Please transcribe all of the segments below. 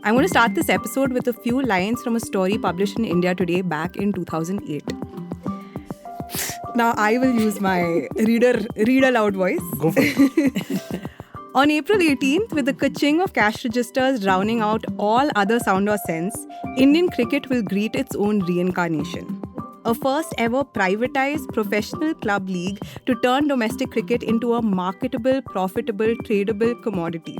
I'm going to start this episode with a few lines from a story published in India Today back in 2008. Now, I will use my read aloud voice. Go for it. On April 18th, with the ka-ching of cash registers drowning out all other sound or sense, Indian cricket will greet its own reincarnation. A first ever privatized professional club league to turn domestic cricket into a marketable, profitable, tradable commodity.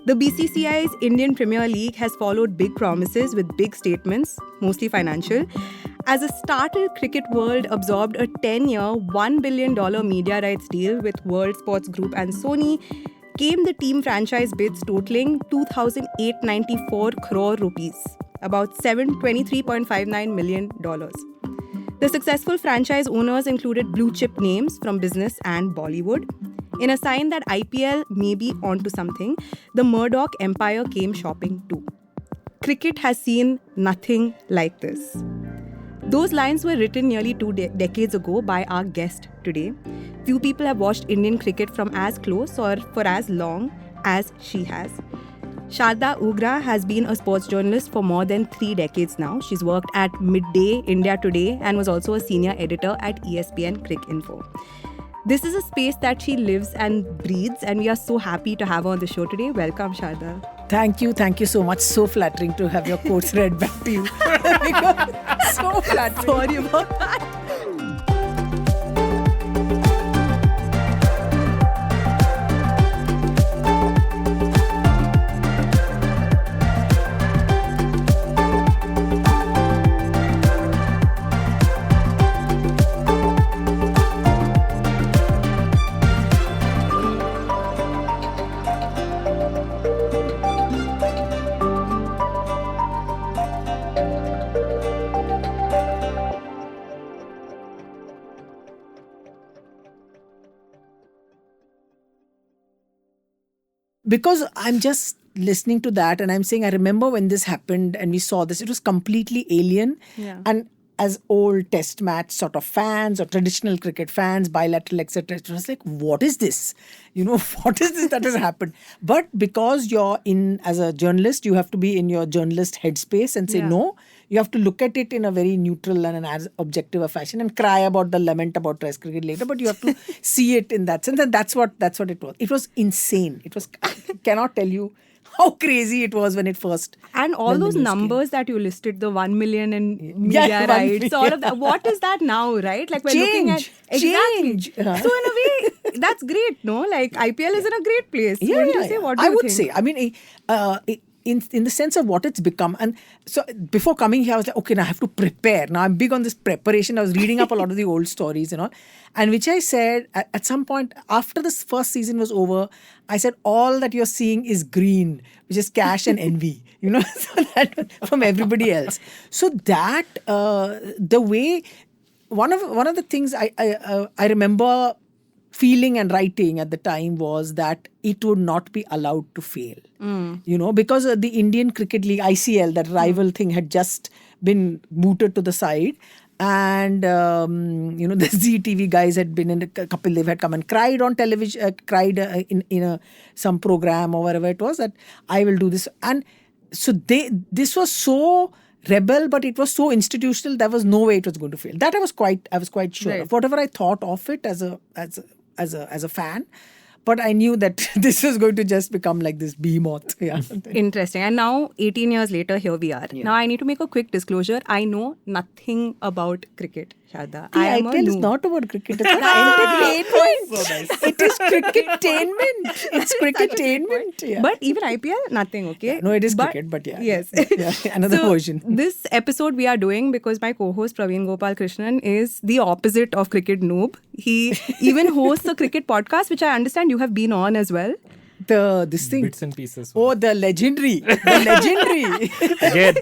The BCCI's Indian Premier League has followed big promises with big statements, mostly financial, as a startled cricket world absorbed a 10-year, $1 billion media rights deal with World Sports Group and Sony, came the team franchise bids totaling 2,894 crore rupees, about $23.59 million. The successful franchise owners included blue-chip names from business and Bollywood. In a sign that IPL may be onto something, the Murdoch empire came shopping too. Cricket has seen nothing like this. Those lines were written nearly 2 decades ago by our guest today. Few people have watched Indian cricket from as close or for as long as she has. Sharda Ugra has been a sports journalist for more than 3 decades now. She's worked at Midday, India Today, and was also a senior editor at ESPN Cricinfo. This is a space that she lives and breathes, and we are so happy to have her on the show today. Welcome, Sharda. Thank you so much. So flattering to have your quotes read back to you. So flattering. Sorry about that. Because I'm just listening to that and I'm saying, I remember when this happened and we saw this, it was completely alien. Yeah. And as old test match sort of fans or traditional cricket fans, bilateral, etc., it was like, what is this? What is this that has happened? But because you're as a journalist, you have to be in your journalist headspace and say, no, you have to look at it in a very neutral and an as objective a fashion and cry about the lament about Test cricket later, but you have to see it in that sense. And that's what it was. It was insane. I cannot tell you how crazy it was when it first. And all those numbers that you listed, the 1 million in media rights, all of that. What is that now, right? Like we're looking at change. So in a way, that's great, no? Like IPL is in a great place. Wouldn't you say? What do you think? I mean, in the sense of what it's become. And so before coming here, I was like, okay, now I have to prepare. Now I'm big on this preparation. I was reading up a lot of the old stories and all. And which I said at some point after this first season was over, I said, all that you're seeing is green, which is cash and envy, so that from everybody else. So that the way, one of the things I remember feeling and writing at the time was that it would not be allowed to fail, because the Indian Cricket League, ICL, that rival thing had just been mooted to the side. And, the ZTV guys had been in they had come and cried on television, cried in some program or wherever it was that I will do this. And so this was so rebel, but it was so institutional, there was no way it was going to fail. That I was quite sure of. Whatever I thought of it as a fan, but I knew that this was going to just become like this behemoth. Yeah. Interesting. And now, 18 years later, here we are. Yeah. Now, I need to make a quick disclosure. I know nothing about cricket, Sharda. The IPL is not about cricket. It's entertainment. It is cricket-tainment. It's cricket-tainment. Yeah. But even IPL, nothing, okay? Yeah, no, it is cricket, but yeah. Yes. Another version. This episode we are doing because my co-host Praveen Gopal Krishnan is the opposite of cricket noob. He even hosts a cricket podcast, which I understand you have been on as well. This thing. Bits and pieces. Oh, the legendary. Again,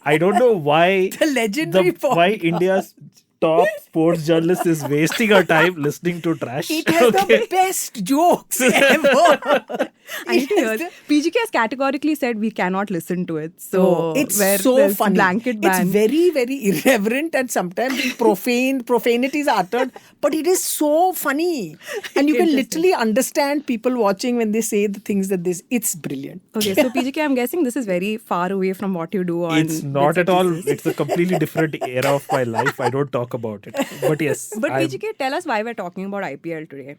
I don't know why. The legendary why India's top sports journalist is wasting our time listening to trash. It has the best jokes ever. I need to hear this. PGK has categorically said we cannot listen to it. So It's where so there's funny. blanket ban. It's very, very irreverent and sometimes profanities are uttered, but it is so funny. And you can literally understand people watching when they say the things that this. It's brilliant. Okay, so PGK, I'm guessing this is very far away from what you do on. It's not Bits at and all. Pieces. It's a completely different era of my life. I don't talk about it. But yes. But PGK, tell us why we're talking about IPL today.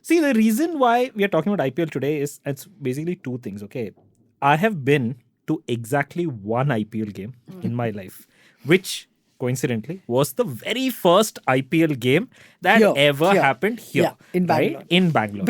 See, the reason why we are talking about IPL today is it's basically two things, okay? I have been to exactly one IPL game in my life, which coincidentally was the very first IPL game that ever happened here. Yeah, in Bangalore. Right? In Bangalore.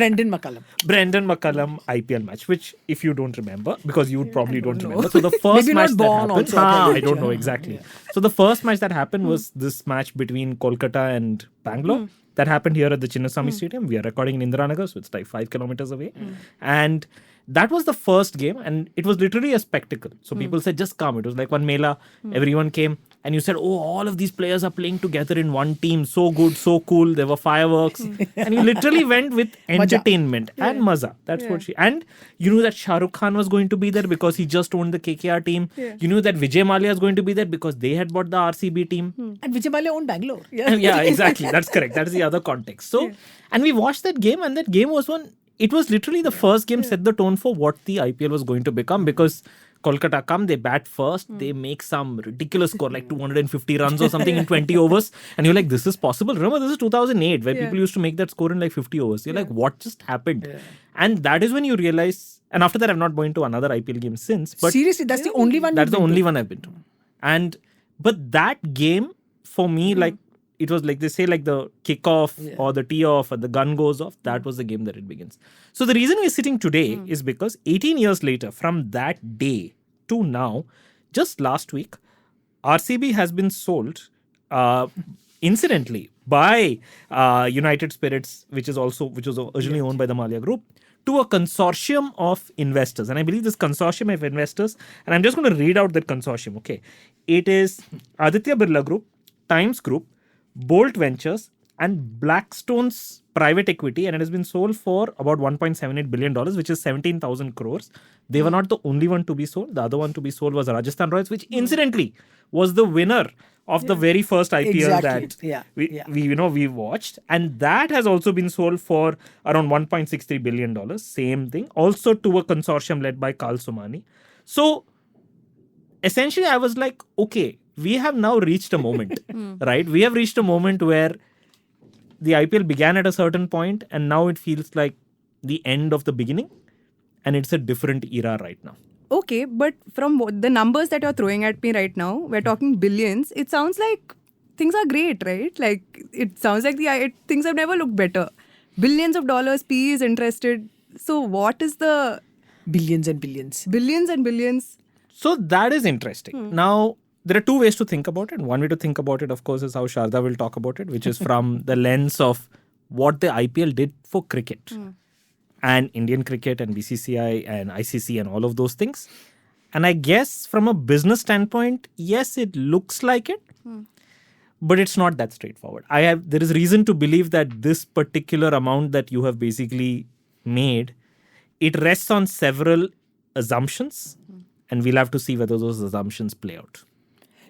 Brendan McCullum IPL match, which if you don't remember, because you probably don't remember. So the first Maybe match not that born happened, also, I don't know exactly. Yeah. So the first match that happened was this match between Kolkata and Bangalore. That happened here at the Chinnaswamy Stadium. We are recording in Indiranagar, so it's like 5 kilometers away. And that was the first game, and it was literally a spectacle. So people said, just come. It was like one mela. Everyone came, and you said, oh, all of these players are playing together in one team. So good, so cool. There were fireworks. And you literally went with entertainment and maza. That's what she... And you knew that Shah Rukh Khan was going to be there because he just owned the KKR team. You knew that Vijay Mallya was going to be there because they had bought the RCB team. And Vijay Mallya owned Bangalore. Yeah, exactly. That's correct. That is the other context. So, and we watched that game, and that game was one... It was literally the first game set the tone for what the IPL was going to become, because Kolkata come, they bat first, they make some ridiculous score like 250 runs or something in 20 overs, and you're like, this is possible. Remember, this is 2008 where people used to make that score in like 50 overs. You're like, what just happened? And that is when you realize, and after that I've not been to another IPL game since. But seriously, that's the only one. That's the only one I've been to. But that game for me, like, it was like they say, like the kickoff or the tee off or the gun goes off. That was the game that it begins. So the reason we're sitting today is because 18 years later, from that day to now, just last week, RCB has been sold, incidentally, by United Spirits, which was originally owned by the Mallya Group, to a consortium of investors. And I believe this consortium of investors, and I'm just going to read out that consortium, okay? It is Aditya Birla Group, Times Group, Bolt Ventures, and Blackstone's private equity, and it has been sold for about $1.78 billion, which is 17,000 crores. They were not the only one to be sold. The other one to be sold was Rajasthan Royals, which incidentally was the winner of the very first IPL that we watched. And that has also been sold for around $1.63 billion. Same thing. Also to a consortium led by Carl Somani. So essentially I was like, okay, we have now reached a moment, right? We have reached a moment where the IPL began at a certain point, and now it feels like the end of the beginning, and it's a different era right now. Okay, but from the numbers that you're throwing at me right now, we're talking billions. It sounds like things are great, right? Like, it sounds like things have never looked better. Billions of dollars, PE is interested. So what is the... Billions and billions. Billions and billions. So that is interesting. Now, there are two ways to think about it. One way to think about it, of course, is how Sharda will talk about it, which is from the lens of what the IPL did for cricket and Indian cricket and BCCI and ICC and all of those things. And I guess from a business standpoint, yes, it looks like it, but it's not that straightforward. There is reason to believe that this particular amount that you have basically made, it rests on several assumptions, and we'll have to see whether those assumptions play out.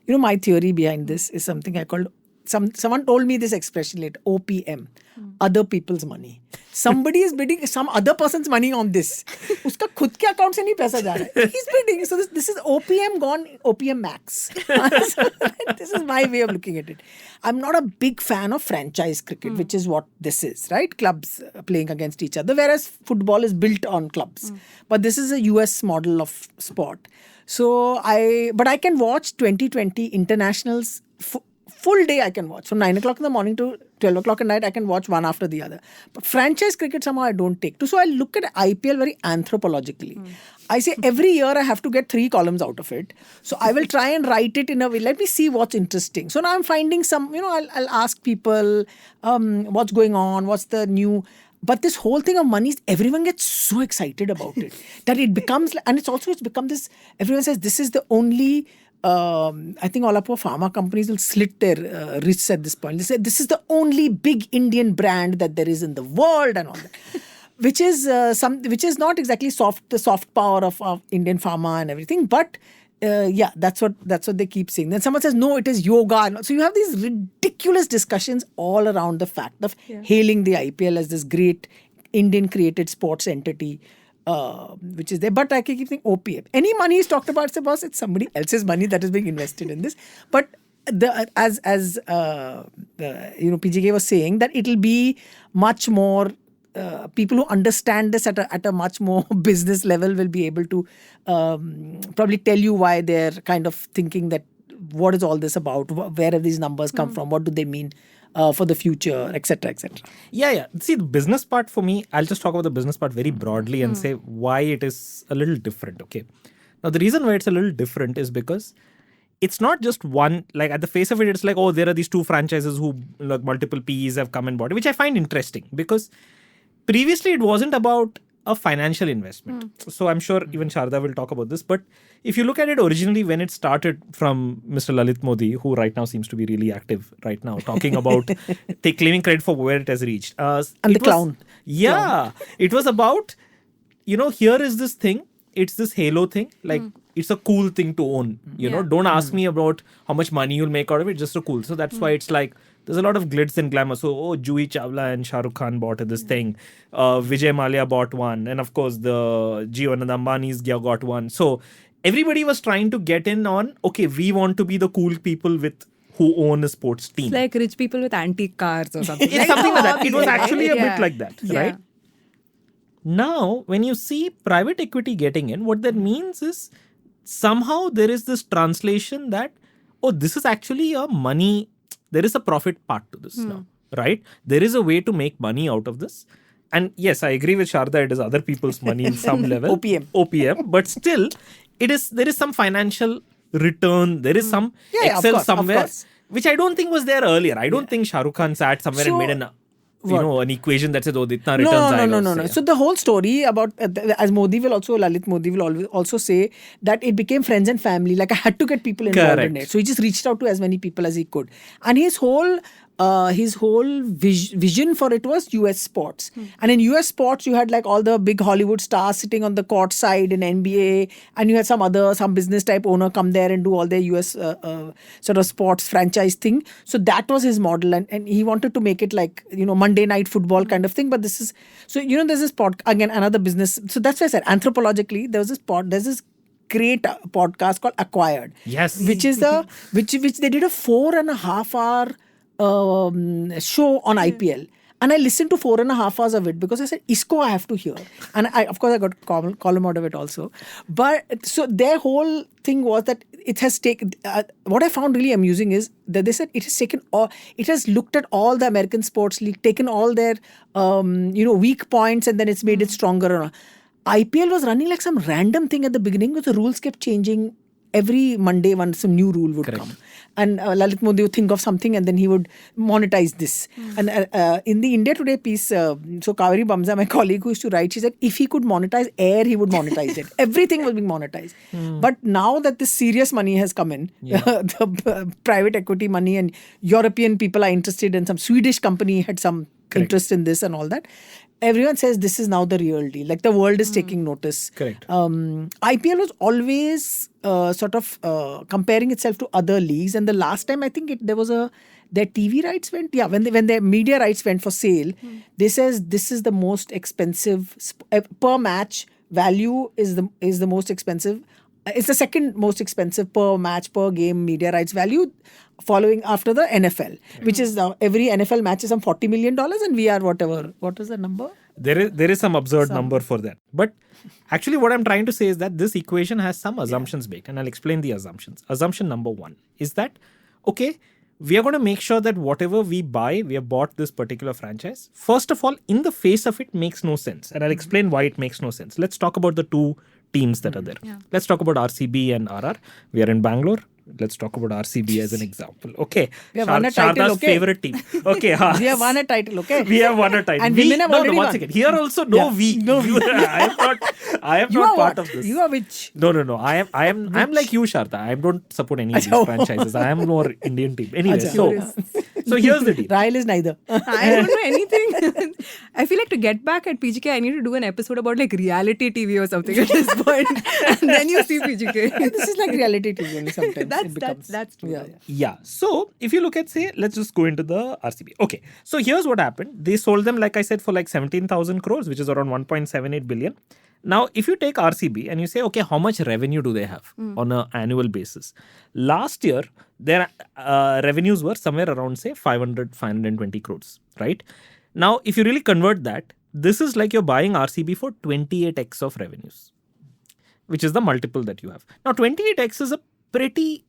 You know, my theory behind this is something I called, someone told me this expression later, OPM, other people's money. Somebody is bidding some other person's money on this. Uska khud ke account se nahi paisa ja raha hai. He's bidding. So this is OPM gone, OPM max. This is my way of looking at it. I'm not a big fan of franchise cricket, which is what this is, right? Clubs playing against each other, whereas football is built on clubs. But this is a US model of sport. So I can watch 2020 internationals full day. I can watch from 9 o'clock in the morning to 12 o'clock at night. I can watch one after the other. But franchise cricket somehow I don't take to. So I look at IPL very anthropologically. I say every year I have to get 3 columns out of it. So I will try and write it in a way. Let me see what's interesting. So now I'm finding some. I'll ask people what's going on, what's the new. But this whole thing of money, everyone gets so excited about it that it becomes, and it's become this, everyone says this is the only I think all our poor pharma companies will slit their wrists at this point. They say this is the only big Indian brand that there is in the world and all that. Which is not exactly the soft power of Indian pharma and everything, but that's what they keep saying. Then someone says no, it is yoga. So you have these ridiculous discussions all around the fact of hailing the IPL as this great Indian created sports entity, which is there. But I keep thinking OPM. Any money is talked about, boss, it's somebody else's money that is being invested in this. But as PGK was saying, that it'll be much more. People who understand this at a much more business level will be able to probably tell you why they're kind of thinking that what is all this about, where have these numbers come from, what do they mean for the future, etc., etc. Yeah. See, the business part for me, I'll just talk about the business part very broadly and say why it is a little different. Okay. Now, the reason why it's a little different is because it's not just one, like at the face of it, it's like, oh, there are these two franchises who like multiple PEs have come and bought, which I find interesting because previously, it wasn't about a financial investment. So I'm sure even Sharda will talk about this. But if you look at it originally, when it started from Mr. Lalit Modi, who right now seems to be really active right now, talking about claiming credit for where it has reached. And the clown. Yeah. It was about, here is this thing. It's this Halo thing. Like, it's a cool thing to own. Don't ask me about how much money you'll make out of it. Just so cool. So that's why it's like, there's a lot of glitz and glamour. So, Juhi Chawla and Shah Rukh Khan bought this thing. Vijay Mallya bought one. And of course, the Jeevanand Ambani's got one. So, everybody was trying to get in on, okay, we want to be the cool people who own a sports team. It's like rich people with antique cars or something. It's something like that. It was actually a bit like that, right? Now, when you see private equity getting in, what that means is somehow there is this translation that, this is actually a money. There is a profit part to this now, right? There is a way to make money out of this. And yes, I agree with Sharda, it is other people's money in some level. OPM. But still, there is some financial return. There is some Excel somewhere, which I don't think was there earlier. I don't think Shah Rukh Khan sat somewhere and made an equation that says, itna returns. No. So the whole story about, as Lalit Modi will also say, that it became friends and family. Like I had to get people involved in it. So he just reached out to as many people as he could. And his whole vision for it was US sports. And in US sports, you had like all the big Hollywood stars sitting on the court side in NBA, and you had some business type owner come there and do all their US sort of sports franchise thing. So that was his model, and he wanted to make it like, Monday night football kind of thing. But this is, so, there's this again, another business. So that's why I said anthropologically, there's this great podcast called Acquired. Yes. Which is which they did a 4.5 hour show on IPL, and I listened to 4.5 hours of it because I said, "Isko I have to hear," and I got column out of it also. But so their whole thing was that it has taken. What I found really amusing is that they said it has looked at all the American sports league, taken all their weak points, and then it's made it stronger. IPL was running like some random thing at the beginning, because the rules kept changing. Every Monday, some new rule would come. And Lalit Modi would think of something and then he would monetize this. And in the India Today piece, so Kaveri Bamza, my colleague who used to write, she said if he could monetize air, he would monetize it. Everything was being monetized. But now that this serious money has come in, the private equity money, and European people are interested in, some Swedish company had some interest in this and all that. Everyone says this is now the real deal. Like the world is taking notice. Correct. IPL was always sort of comparing itself to other leagues. And the last time I think their TV rights went. Yeah, when their media rights went for sale, they says this is the most expensive per match value is the most expensive. It's the second most expensive per match, per game media rights value, following after the NFL, which is every NFL match is some $40 million, and we are whatever. What is the number? There is some absurd number for that. But actually what I'm trying to say is that this equation has some assumptions baked, and I'll explain the assumptions. Assumption number one is that, okay, we are going to make sure that whatever we buy, we have bought this particular franchise. First of all, in the face of it makes no sense. And I'll explain why it makes no sense. Let's talk about the two teams that are there. Let's talk about RCB and RR. We are in Bangalore. let's talk about RCB as an example. Okay. We have won a title, Sharda's okay? favorite team. Okay. We have won a title, okay? We have won a title. And women have already one won. second. Here also, no Yeah. we. No we. I am You not are part what? of this. You are which? No. I'm like you, Sharda. I don't support any of these Acha. franchises. I am more Indian team. Anyway, Acha. so here's the deal. Rahil is neither. I don't know anything. I feel like to get back at PGK, I need to do an episode about like reality TV or something at this point. And then you see PGK. This is like reality TV only sometimes. That's true. Yeah. Yeah. So if you look at, say, let's just go into the RCB. Okay. So here's what happened. They sold them, like I said, for like 17,000 crores, which is around 1.78 billion. Now, if you take RCB and you say, okay, how much revenue do they have on an annual basis? Last year, their revenues were somewhere around, say, 520 crores, right? Now, if you really convert that, this is like you're buying RCB for 28x of revenues, which is the multiple that you have. Now, 28x is a pretty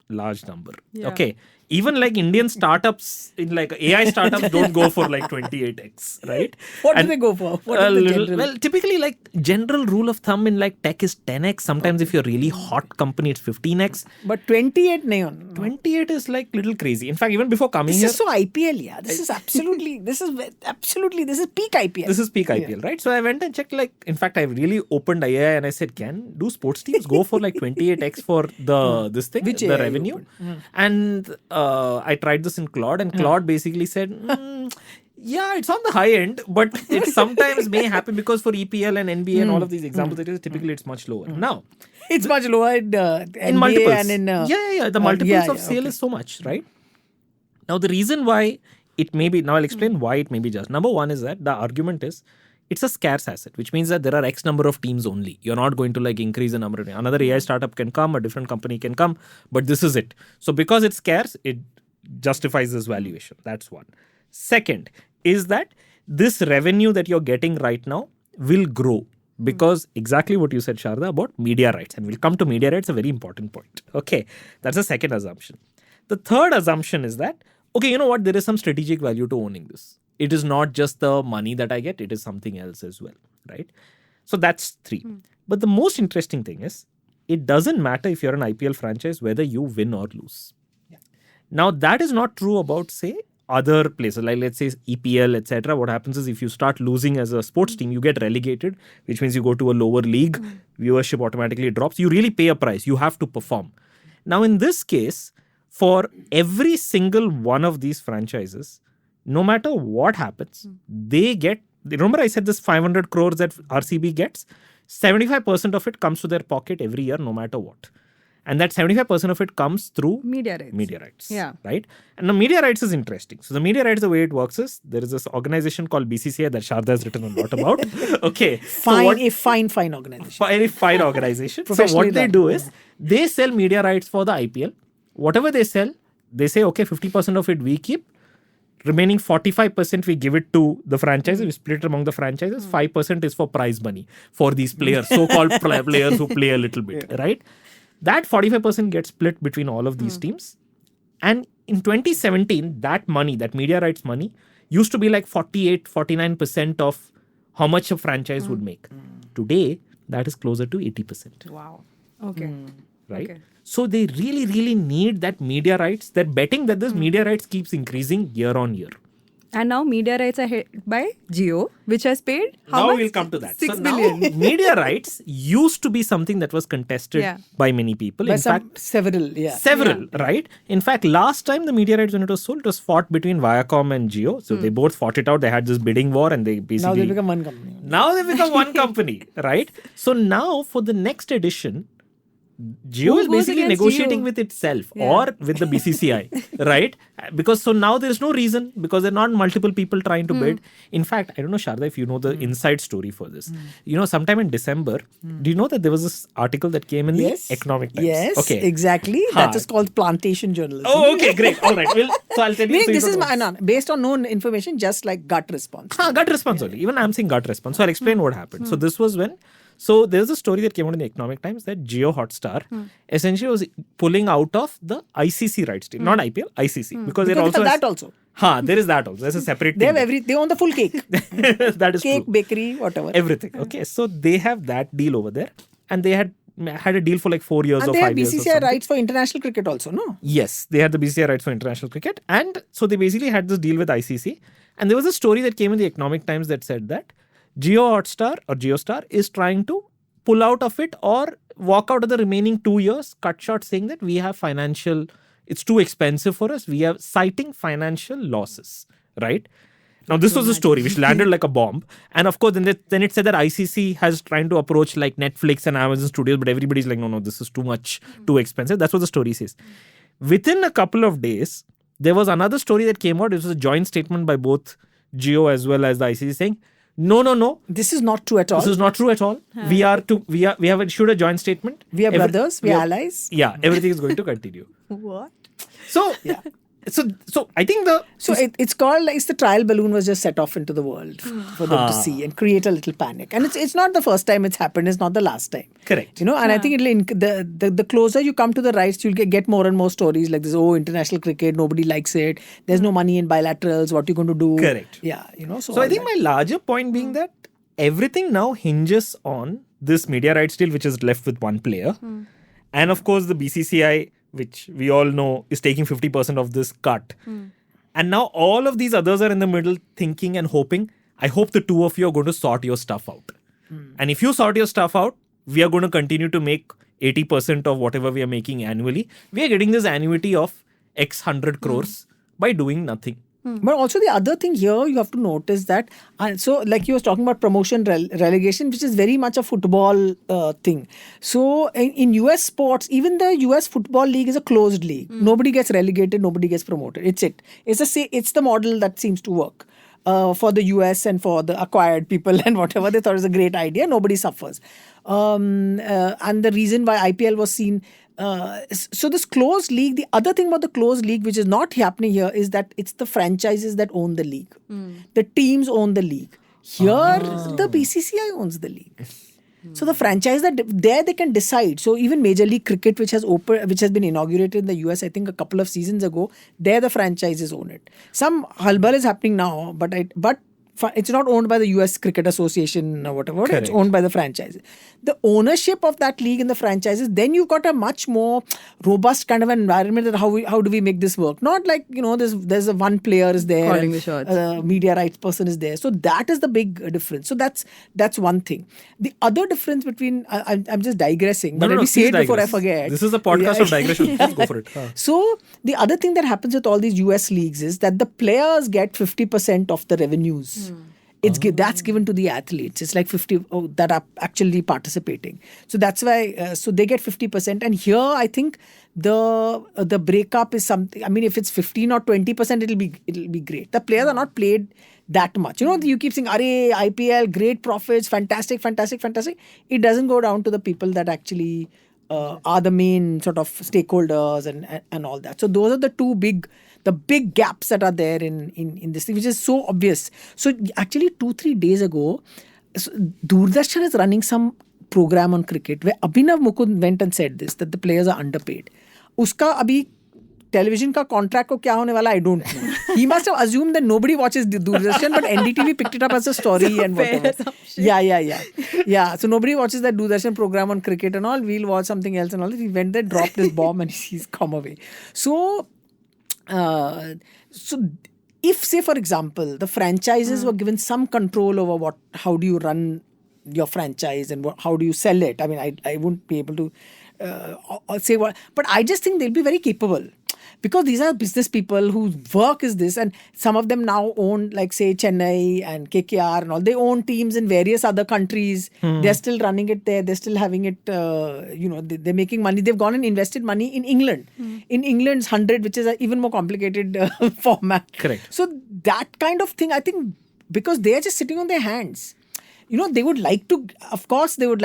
large number. Yeah. Okay. Even like Indian startups, in like AI startups, don't go for like 28x, right? What do they go for? What is the general? Well, typically like general rule of thumb in like tech is 10x. Sometimes if you're really hot company, it's 15x. But 28 neon. 28 is like little crazy. In fact, even before coming This here, is so IPL, yeah. This is absolutely this is peak IPL. this is peak IPL, right? So I went and checked, like, in fact, I really opened AI and I said, do sports teams go for like 28x for this thing, Which the AI revenue? And I tried this in Claude, and Claude basically said, yeah, it's on the high end, but it sometimes may happen because for EPL and NBA and all of these examples, it is typically it's much lower. Now, It's much lower in in NBA multiples. and in The multiples of sale is so much, right? Now, the reason why it may be, now I'll explain why it may be just. Number one is that the argument is it's a scarce asset, which means that there are X number of teams only. You're not going to like increase the number. Another AI startup can come, a different company can come, but this is it. So because it's scarce, it justifies this valuation. That's one. Second is that this revenue that you're getting right now will grow because exactly what you said, Sharda, about media rights. And we'll come to media rights, a very important point. Okay, that's the second assumption. The third assumption is that, okay, you know what? There is some strategic value to owning this. It is not just the money that I get, it is something else as well, right? So that's three. But the most interesting thing is, it doesn't matter if you're an IPL franchise whether you win or lose. Now, that is not true about, say, other places, like let's say EPL, etc. What happens is if you start losing as a sports team, you get relegated, which means you go to a lower league, viewership automatically drops. You really pay a price. You have to perform. Now, in this case, for every single one of these franchises, no matter what happens, they get, remember I said this 500 crores that RCB gets, 75% of it comes to their pocket every year, no matter what. And that 75% of it comes through Media rights. Yeah. Right? And the media rights is interesting. So the media rights, the way it works is, there is this organization called BCCI that Sharda has written a lot about. Okay. a fine organization. Very fine organization. So Professionally what they run. do is, they sell media rights for the IPL. Whatever they sell, they say, okay, 50% of it we keep. Remaining 45% we give it to the franchises. We split it among the franchises. 5% is for prize money for these players, so-called players who play a little bit, right? That 45% gets split between all of these teams. And in 2017, that money, that media rights money, used to be like 49% of how much a franchise would make. Today, that is closer to 80%. Wow. Okay. Right? Okay. So they really, really need that media rights. They're betting that this media rights keeps increasing year on year. And now media rights are held by Jio, which has paid how Now much? we'll come to that. 6 so billion. now media rights used to be something that was contested by many people. In fact, Several, right? In fact, last time the media rights, when it was sold, it was fought between Viacom and Jio. So they both fought it out. They had this bidding war and they basically... Now they become one company. Now they become one company, right? So now for the next edition, Jio Who is goes basically against negotiating Jio? with itself or with the BCCI, right? Because so now there is no reason, because there are not multiple people trying to bid. In fact, I don't know, Sharda, if you know the inside story for this. You know, sometime in December, do you know that there was this article that came in the Economic Times? Yes, okay. exactly. That is called plantation journalism. Oh, okay, great. All right. So I'll tell you. Meaning so you this is don't know. based on known information, just like gut response. Gut response only. Even I'm saying gut response. So I'll explain what happened. So this was when... So there's a story that came out in the Economic Times that Jio Hotstar essentially was pulling out of the ICC rights deal, not IPL, ICC, because it also that also. There is that also. There's a separate. They have they own the full cake. That is Cake, true. bakery, whatever. Everything. Okay, so they have that deal over there, and they had had a deal for like 4 years And or they have 5 years. or BCCI something. rights for international cricket also, no? Yes, they had the BCCI rights for international cricket. And so they basically had this deal with ICC. And there was a story that came in the Economic Times that said that JioStar is trying to pull out of it or walk out of the remaining 2 years, cut short, saying that we have it's too expensive for us. We are citing financial losses, right? Now, this was a story which landed like a bomb. And of course, then it said that ICC has trying to approach like Netflix and Amazon Studios, but everybody's like, no, this is too much, too expensive. That's what the story says. Within a couple of days, there was another story that came out. It was a joint statement by both Jio as well as the ICC saying, no. This is not true at all. This is not true at all. We have issued a joint statement. We are brothers. We are allies. Yeah, everything is going to continue. What? So, so I think it's called, it's the trial balloon was just set off into the world for them to see and create a little panic. And it's not the first time it's happened. It's not the last time. Correct. And I think the closer you come to the rights, you'll get more and more stories like this. Oh, international cricket, nobody likes it. There's no money in bilaterals. What are you going to do? Correct. Yeah, So I think my larger point being that everything now hinges on this media rights deal, which is left with one player. And of course, the BCCI, which we all know is taking 50% of this cut. And now all of these others are in the middle thinking and hoping, I hope the two of you are going to sort your stuff out. And if you sort your stuff out, we are going to continue to make 80% of whatever we are making annually. We are getting this annuity of X 100 crores by doing nothing. But also the other thing here you have to notice that, so like you was talking about promotion relegation, which is very much a football thing. So in US sports, even the US Football League is a closed league. Nobody gets relegated, nobody gets promoted. It's the model that seems to work for the US and for the acquired people and whatever. They thought it was a great idea. Nobody suffers. And the reason why IPL was seen. So this closed league, the other thing about the closed league which is not happening here is that it's the franchises that own the league. The teams own the league. Here, the BCCI owns the league. So the franchise there they can decide. So even Major League Cricket, which has been inaugurated in the US, I think a couple of seasons ago, there the franchises own it. Some halbal is happening now, but it's not owned by the US Cricket Association or whatever. Correct. It's owned by the franchises. The ownership of that league in the franchises, then you've got a much more robust kind of environment that how do we make this work? Not like, there's a one player is there. Calling the shots. Media rights person is there. So that is the big difference. So that's one thing. The other difference between, I'm just digressing, but let me say it before I forget. This is a podcast of digression. Please go for it. So the other thing that happens with all these US leagues is that the players get 50% of the revenues. That's given to the athletes. It's like 50 that are actually participating. So that's why so they get 50%. And here I think the breakup is something. I mean, if it's 15 or 20%, it'll be great. The players are not played that much. You keep saying, "Arey, IPL, great profits, fantastic." It doesn't go down to the people that actually are the main sort of stakeholders and all that. So those are the big gaps that are there in this thing, which is so obvious. So actually 2-3 days ago, Doordarshan is running some program on cricket where Abhinav Mukund went and said this, that the players are underpaid. Uska abhi television ka contract ko kya hone wala, I don't know. He must have assumed that nobody watches Doordarshan, but NDTV picked it up as a story and whatever. Yeah. So nobody watches that Doordarshan program on cricket and all. We'll watch something else and all. He went there, dropped his bomb and he's come away. So if, say, for example, the franchises were given some control over how do you run your franchise and how do you sell it? I mean, I wouldn't be able to say what, but I just think they'll be very capable. Because these are business people whose work is this, and some of them now own, like, say, Chennai and KKR and all. They own teams in various other countries. They're still running it there. They're still having it, they're making money. They've gone and invested money in England. In England's 100, which is an even more complicated format. Correct. So that kind of thing, I think, because they're just sitting on their hands. They would like to, of course, they're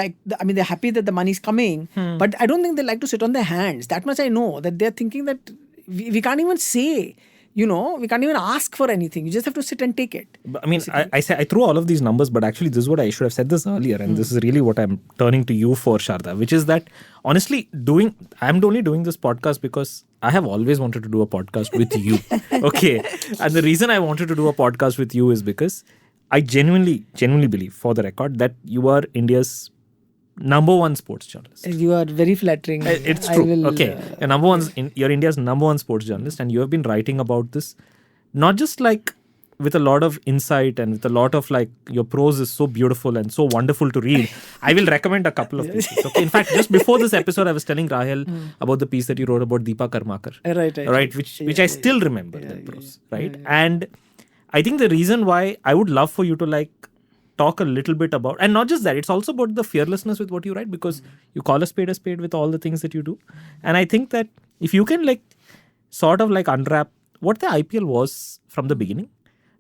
happy that the money's coming, but I don't think they like to sit on their hands. That much I know, that they're thinking that we can't even say, we can't even ask for anything. You just have to sit and take it. I mean, I threw all of these numbers, but actually this is what I should have said this earlier. And this is really what I'm turning to you for, Sharda, which is that, honestly, I'm only doing this podcast because I have always wanted to do a podcast with you. Okay. And the reason I wanted to do a podcast with you is because I genuinely believe, for the record, that you are India's number one sports journalist. You are very flattering. It's I true. will, Okay. You're India's number one sports journalist, and you have been writing about this, not just like with a lot of insight and with a lot of like, your prose is so beautiful and so wonderful to read. I will recommend a couple of pieces. Okay. In fact, just before this episode, I was telling Rahel about the piece that you wrote about Deepa Karmakar. Right. Which I still remember that prose. Right. And I think the reason why I would love for you to like talk a little bit about, and not just that, it's also about the fearlessness with what you write, because you call a spade with all the things that you do. And I think that if you can like sort of like unwrap what the IPL was from the beginning,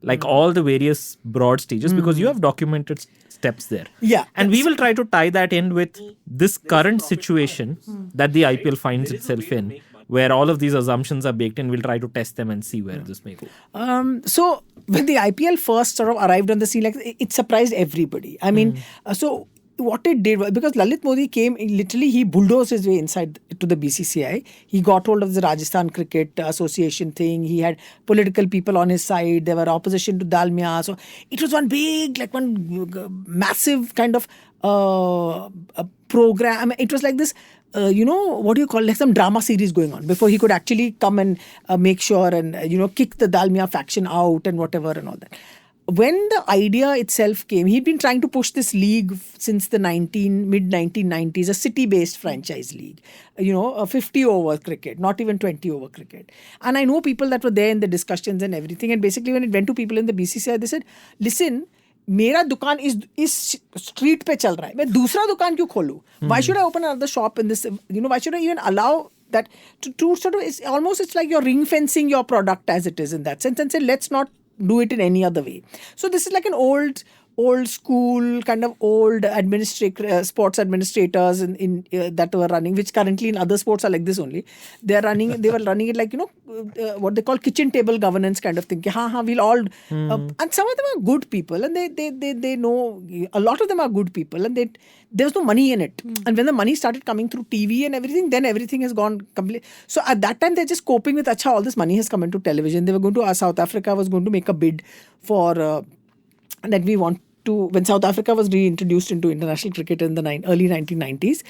like all the various broad stages, because you have documented steps there. Yeah. And we will try to tie that in with this current situation that the IPL finds itself in, where all of these assumptions are baked in. We'll try to test them and see where this may go. So when the IPL first sort of arrived on the scene, like, it surprised everybody. I mean, so what it did was, because Lalit Modi came, literally he bulldozed his way inside to the BCCI. He got hold of the Rajasthan Cricket Association thing. He had political people on his side. There were opposition to Dalmia. So it was one big, like one massive kind of program. It was like this, what do you call, like some drama series going on before he could actually come and make sure and, kick the Dalmia faction out and whatever and all that. When the idea itself came, he'd been trying to push this league since the mid-1990s, a city-based franchise league, a 50-over cricket, not even 20-over cricket. And I know people that were there in the discussions and everything. And basically when it went to people in the BCCI, they said, listen, मेरा दुकान इस street पे चल रहा है, मैं दूसरा दुकान क्यों खोलूं? Why should I open another shop in this? Why should I even allow that to sort of, it's like you're ring fencing your product as it is in that sense, and say, let's not do it in any other way. So this is like an old school kind of old sports administrators in that were running, which currently in other sports are like this only. They were running it like, what they call kitchen table governance kind of thing. We'll all, and some of them are good people, and they know, a lot of them are good people, and there's no money in it. And when the money started coming through TV and everything, then everything has gone completely. So at that time, they're just coping with, all this money has come into television. They were going to, South Africa was going to make a bid for, that we want to, when South Africa was reintroduced into international cricket in the early 1990s,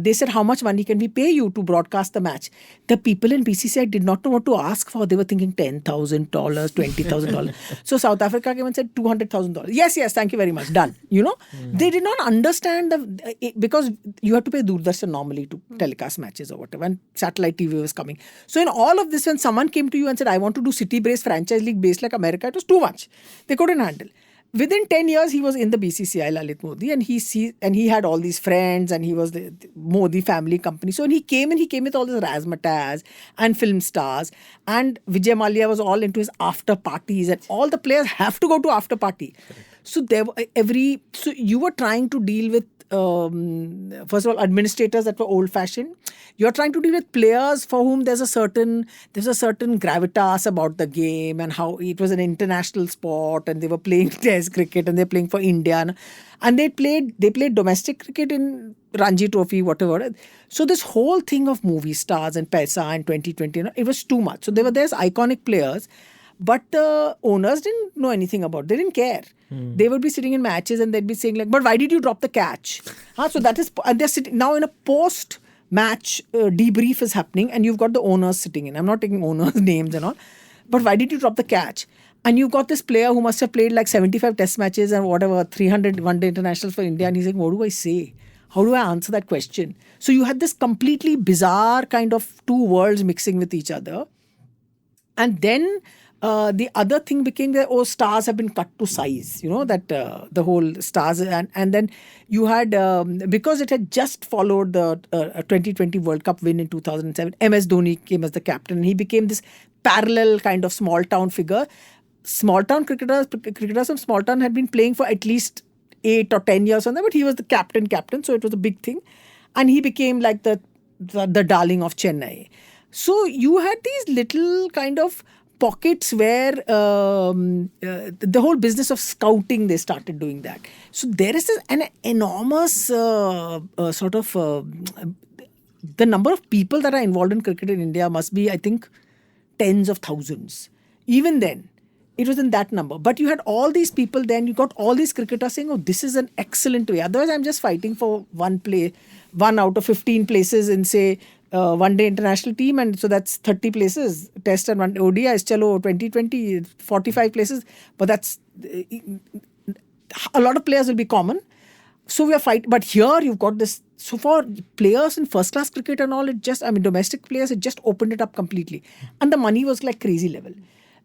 they said, how much money can we pay you to broadcast the match? The people in BCCI did not know what to ask for. They were thinking $10,000, $20,000. So South Africa came and said $200,000. Yes, thank you very much. Done. They did not understand because you have to pay Doordarshan normally to telecast matches or whatever, and satellite TV was coming. So in all of this, when someone came to you and said, I want to do city-based franchise league based like America, it was too much. They couldn't handle. Within 10 years, he was in the BCCI, Lalit Modi, and he had all these friends, and he was the Modi family company. So when he came with all this razzmatazz and film stars, and Vijay Mallya was all into his after parties, and all the players have to go to after party. So so you were trying to deal with, first of all, administrators that were old-fashioned. You're trying to deal with players for whom there's a certain gravitas about the game, and how it was an international sport, and they were playing Test cricket, and they're playing for India, and they played domestic cricket in Ranji Trophy, whatever. So this whole thing of movie stars and Paisa and 2020, it was too much. So there's iconic players, but the owners didn't know anything about it. They didn't care. They would be sitting in matches and they'd be saying like, but why did you drop the catch? So that is, and they're sitting now in a post-match debrief is happening, and you've got the owners sitting in. I'm not taking owners' names and all, but why did you drop the catch? And you've got this player who must have played like 75 test matches and whatever, 300 one-day internationals for India, and he's saying, what do I say? How do I answer that question? So you had this completely bizarre kind of two worlds mixing with each other. And then the other thing became that, stars have been cut to size, that the whole stars. And then you had, because it had just followed the 2020 World Cup win in 2007, MS Dhoni came as the captain. He became this parallel kind of small town figure. Small town cricketers from small town had been playing for at least 8 or 10 years on there, but he was the captain. So it was a big thing. And he became like the darling of Chennai. So you had these little kind of pockets where the whole business of scouting, they started doing that. So there is an enormous the number of people that are involved in cricket in India must be, I think, tens of thousands. Even then, It was in that number. But you had all these people then, you got all these cricketers saying, oh, this is an excellent way. Otherwise, I'm just fighting for one out of 15 places in, say, one-day international team. And so that's 30 places. Test and one ODIs, chalo, 2020, 45 places. But that's... a lot of players will be common. So we are fighting. But here you've got this... So for players in first-class cricket and all, domestic players, it just opened it up completely. And the money was like crazy level.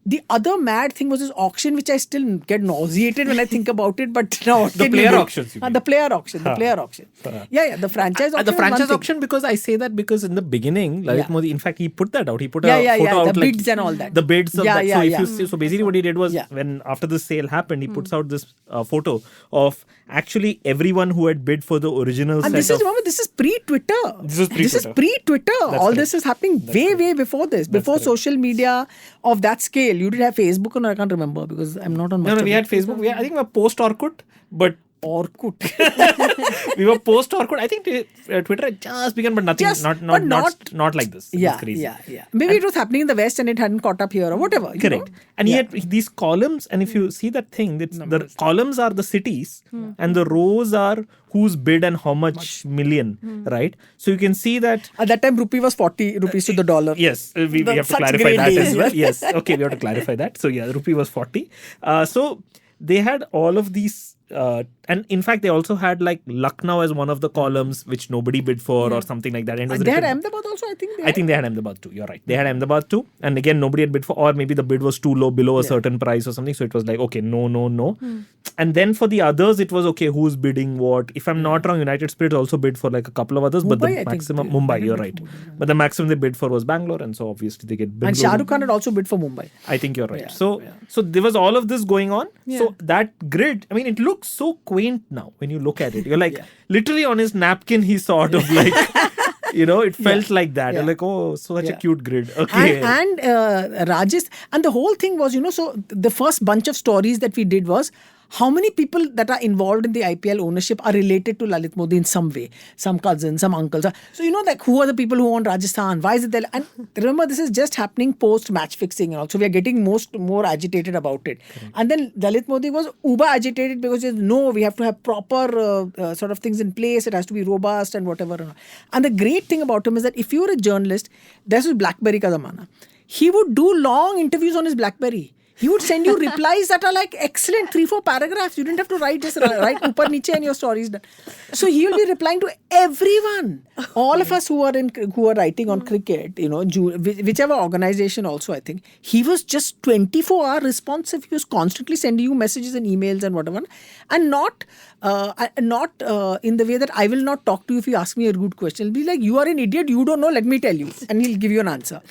The other mad thing was this auction, which I still get nauseated when I think about it. But now the player auctions. The player auction. The player auction. Yeah. The franchise auction. The franchise auction, because I say that because in the beginning, Lalit Modi, in fact, he put that out. He put a photo out. The bids and all that. The bids of that. So if you see, so basically what he did was when after the sale happened, he puts out this photo of actually everyone who had bid for the original. And this is pre-Twitter. This is pre-Twitter. All this is happening way before this. Before social media of that scale. You did have Facebook, or I can't remember because I'm not on. No, we had Facebook. I think we were post Orkut, but Orkut. We were post Orkut. I think Twitter had just begun, but nothing. Not like this. Yeah. Maybe it was happening in the West and it hadn't caught up here or whatever. Correct. And he had these columns, and if you see that thing, the columns are the cities, and the rows are who's bid and how much million, right? So you can see that at that time rupee was 40 rupees to the dollar. Yes, we have to clarify that as well. Yes, okay, we have to clarify that. So yeah, rupee was 40. So they had all of these. And in fact, they also had like Lucknow as one of the columns, which nobody bid for or something like that. And they had Ahmedabad also, I think. I think they had Ahmedabad too. You're right. They had Ahmedabad too. And again, nobody had bid for, or maybe the bid was too low, below a certain price or something. So it was like, okay, no. And then for the others, it was okay, who's bidding what. If I'm not wrong, United Spirits also bid for like a couple of others. Mumbai, but the maximum, Mumbai, you're right. But the maximum they bid for was Bangalore. And so obviously they get Bangalore. And Shah Rukh Khan had also bid for Mumbai. I think you're right. So there was all of this going on. Yeah. So that grid, I mean, it looks so quaint now when you look at it. You're like, literally on his napkin, he sort of like, it felt like that. You're like, oh, such a cute grid. Okay. And Rajesh, and the whole thing was, so the first bunch of stories that we did was, how many people that are involved in the IPL ownership are related to Lalit Modi in some way? Some cousins, some uncles. So, like who are the people who own Rajasthan? Why is it there? And remember, this is just happening post match fixing. So we are getting more agitated about it. Correct. And then Lalit Modi was uber agitated because we have to have proper sort of things in place. It has to be robust and whatever. And the great thing about him is that if you were a journalist, this was BlackBerry ka zamana. He would do long interviews on his BlackBerry. He would send you replies that are like excellent 3-4 paragraphs. You didn't have to write, just write upar niche and your story is done. So he will be replying to everyone. All of us who are writing on cricket, whichever organization also, I think. He was just 24-hour responsive. He was constantly sending you messages and emails and whatever. And not in the way that I will not talk to you if you ask me a good question. It'll be like, you are an idiot, you don't know, let me tell you. And he'll give you an answer.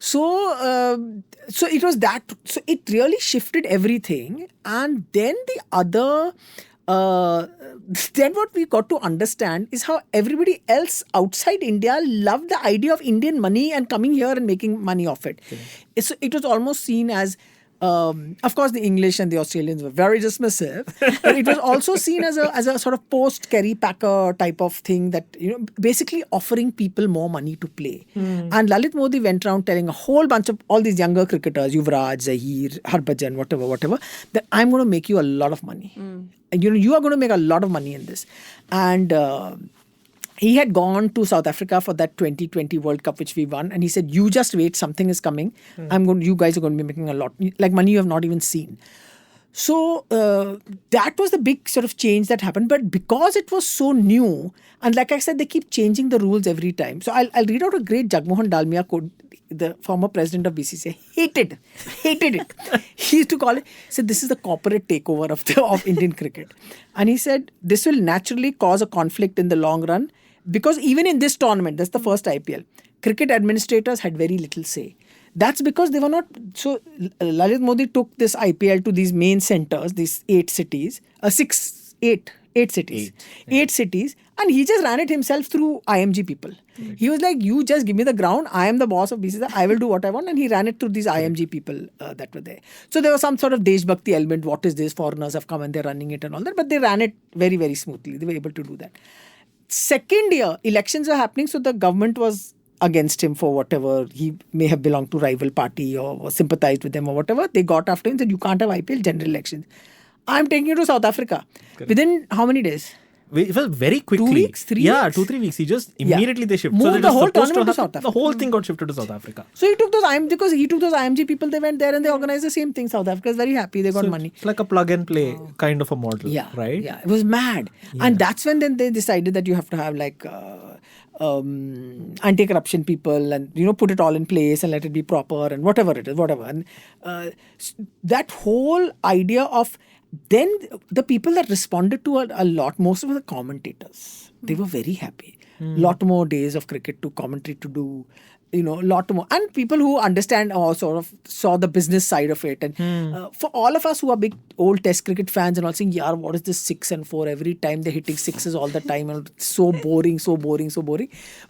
So it was that. So it really shifted everything. And then the other, then what we got to understand is how everybody else outside India loved the idea of Indian money and coming here and making money off it. Okay. It was almost seen as, of course, the English and the Australians were very dismissive, but it was also seen as a sort of post-Kerry Packer type of thing that, basically offering people more money to play. And Lalit Modi went around telling a whole bunch of all these younger cricketers, Yuvraj, Zahir, Harbhajan, whatever, that I'm going to make you a lot of money. You are going to make a lot of money in this. And he had gone to South Africa for that 2020 World Cup, which we won. And he said, you just wait, something is coming. You guys are going to be making a lot, like money you have not even seen. So that was the big sort of change that happened. But because it was so new, and like I said, they keep changing the rules every time. So I'll read out a great Jagmohan Dalmia quote, the former president of BCCI. Hated it. He used to call it, said, this is the corporate takeover of Indian cricket. And he said, this will naturally cause a conflict in the long run. Because even in this tournament, that's the first IPL, cricket administrators had very little say. That's because they were not... So, Lalit Modi took this IPL to these main centers, these 8 cities, 8 cities. 8 cities. And he just ran it himself through IMG people. Right. He was like, you just give me the ground. I am the boss of BCCI. I will do what I want. And he ran it through these IMG people that were there. So there was some sort of Deshbhakti element. What is this? Foreigners have come and they're running it and all that. But they ran it very, very smoothly. They were able to do that. Second year, elections were happening. So the government was against him for whatever. He may have belonged to rival party or sympathized with them or whatever. They got after him and said, you can't have IPL general elections. I'm taking you to South Africa. Correct. Within how many days? It was very quickly. 2 weeks, 3 Yeah, weeks? 2-3 weeks. He just immediately they shifted. Moved that the was whole supposed tournament to happen. South Africa. The whole thing got shifted to South Africa. So he took those because he took those IMG people. They went there and they organized the same thing. South Africa is very happy. They got money. It's like a plug and play kind of a model, right? Yeah, it was mad. And that's when then they decided that you have to have like anti-corruption people and, put it all in place and let it be proper and whatever it is, whatever. And that whole idea of then the people that responded to a lot, most of the commentators, they were very happy. Lot more days of cricket to commentary to do. Lot more. And people who understand or sort of saw the business side of it. And for all of us who are big old test cricket fans and all saying, yeah, what is this 6 and 4? Every time they're hitting sixes all the time. And it's so boring.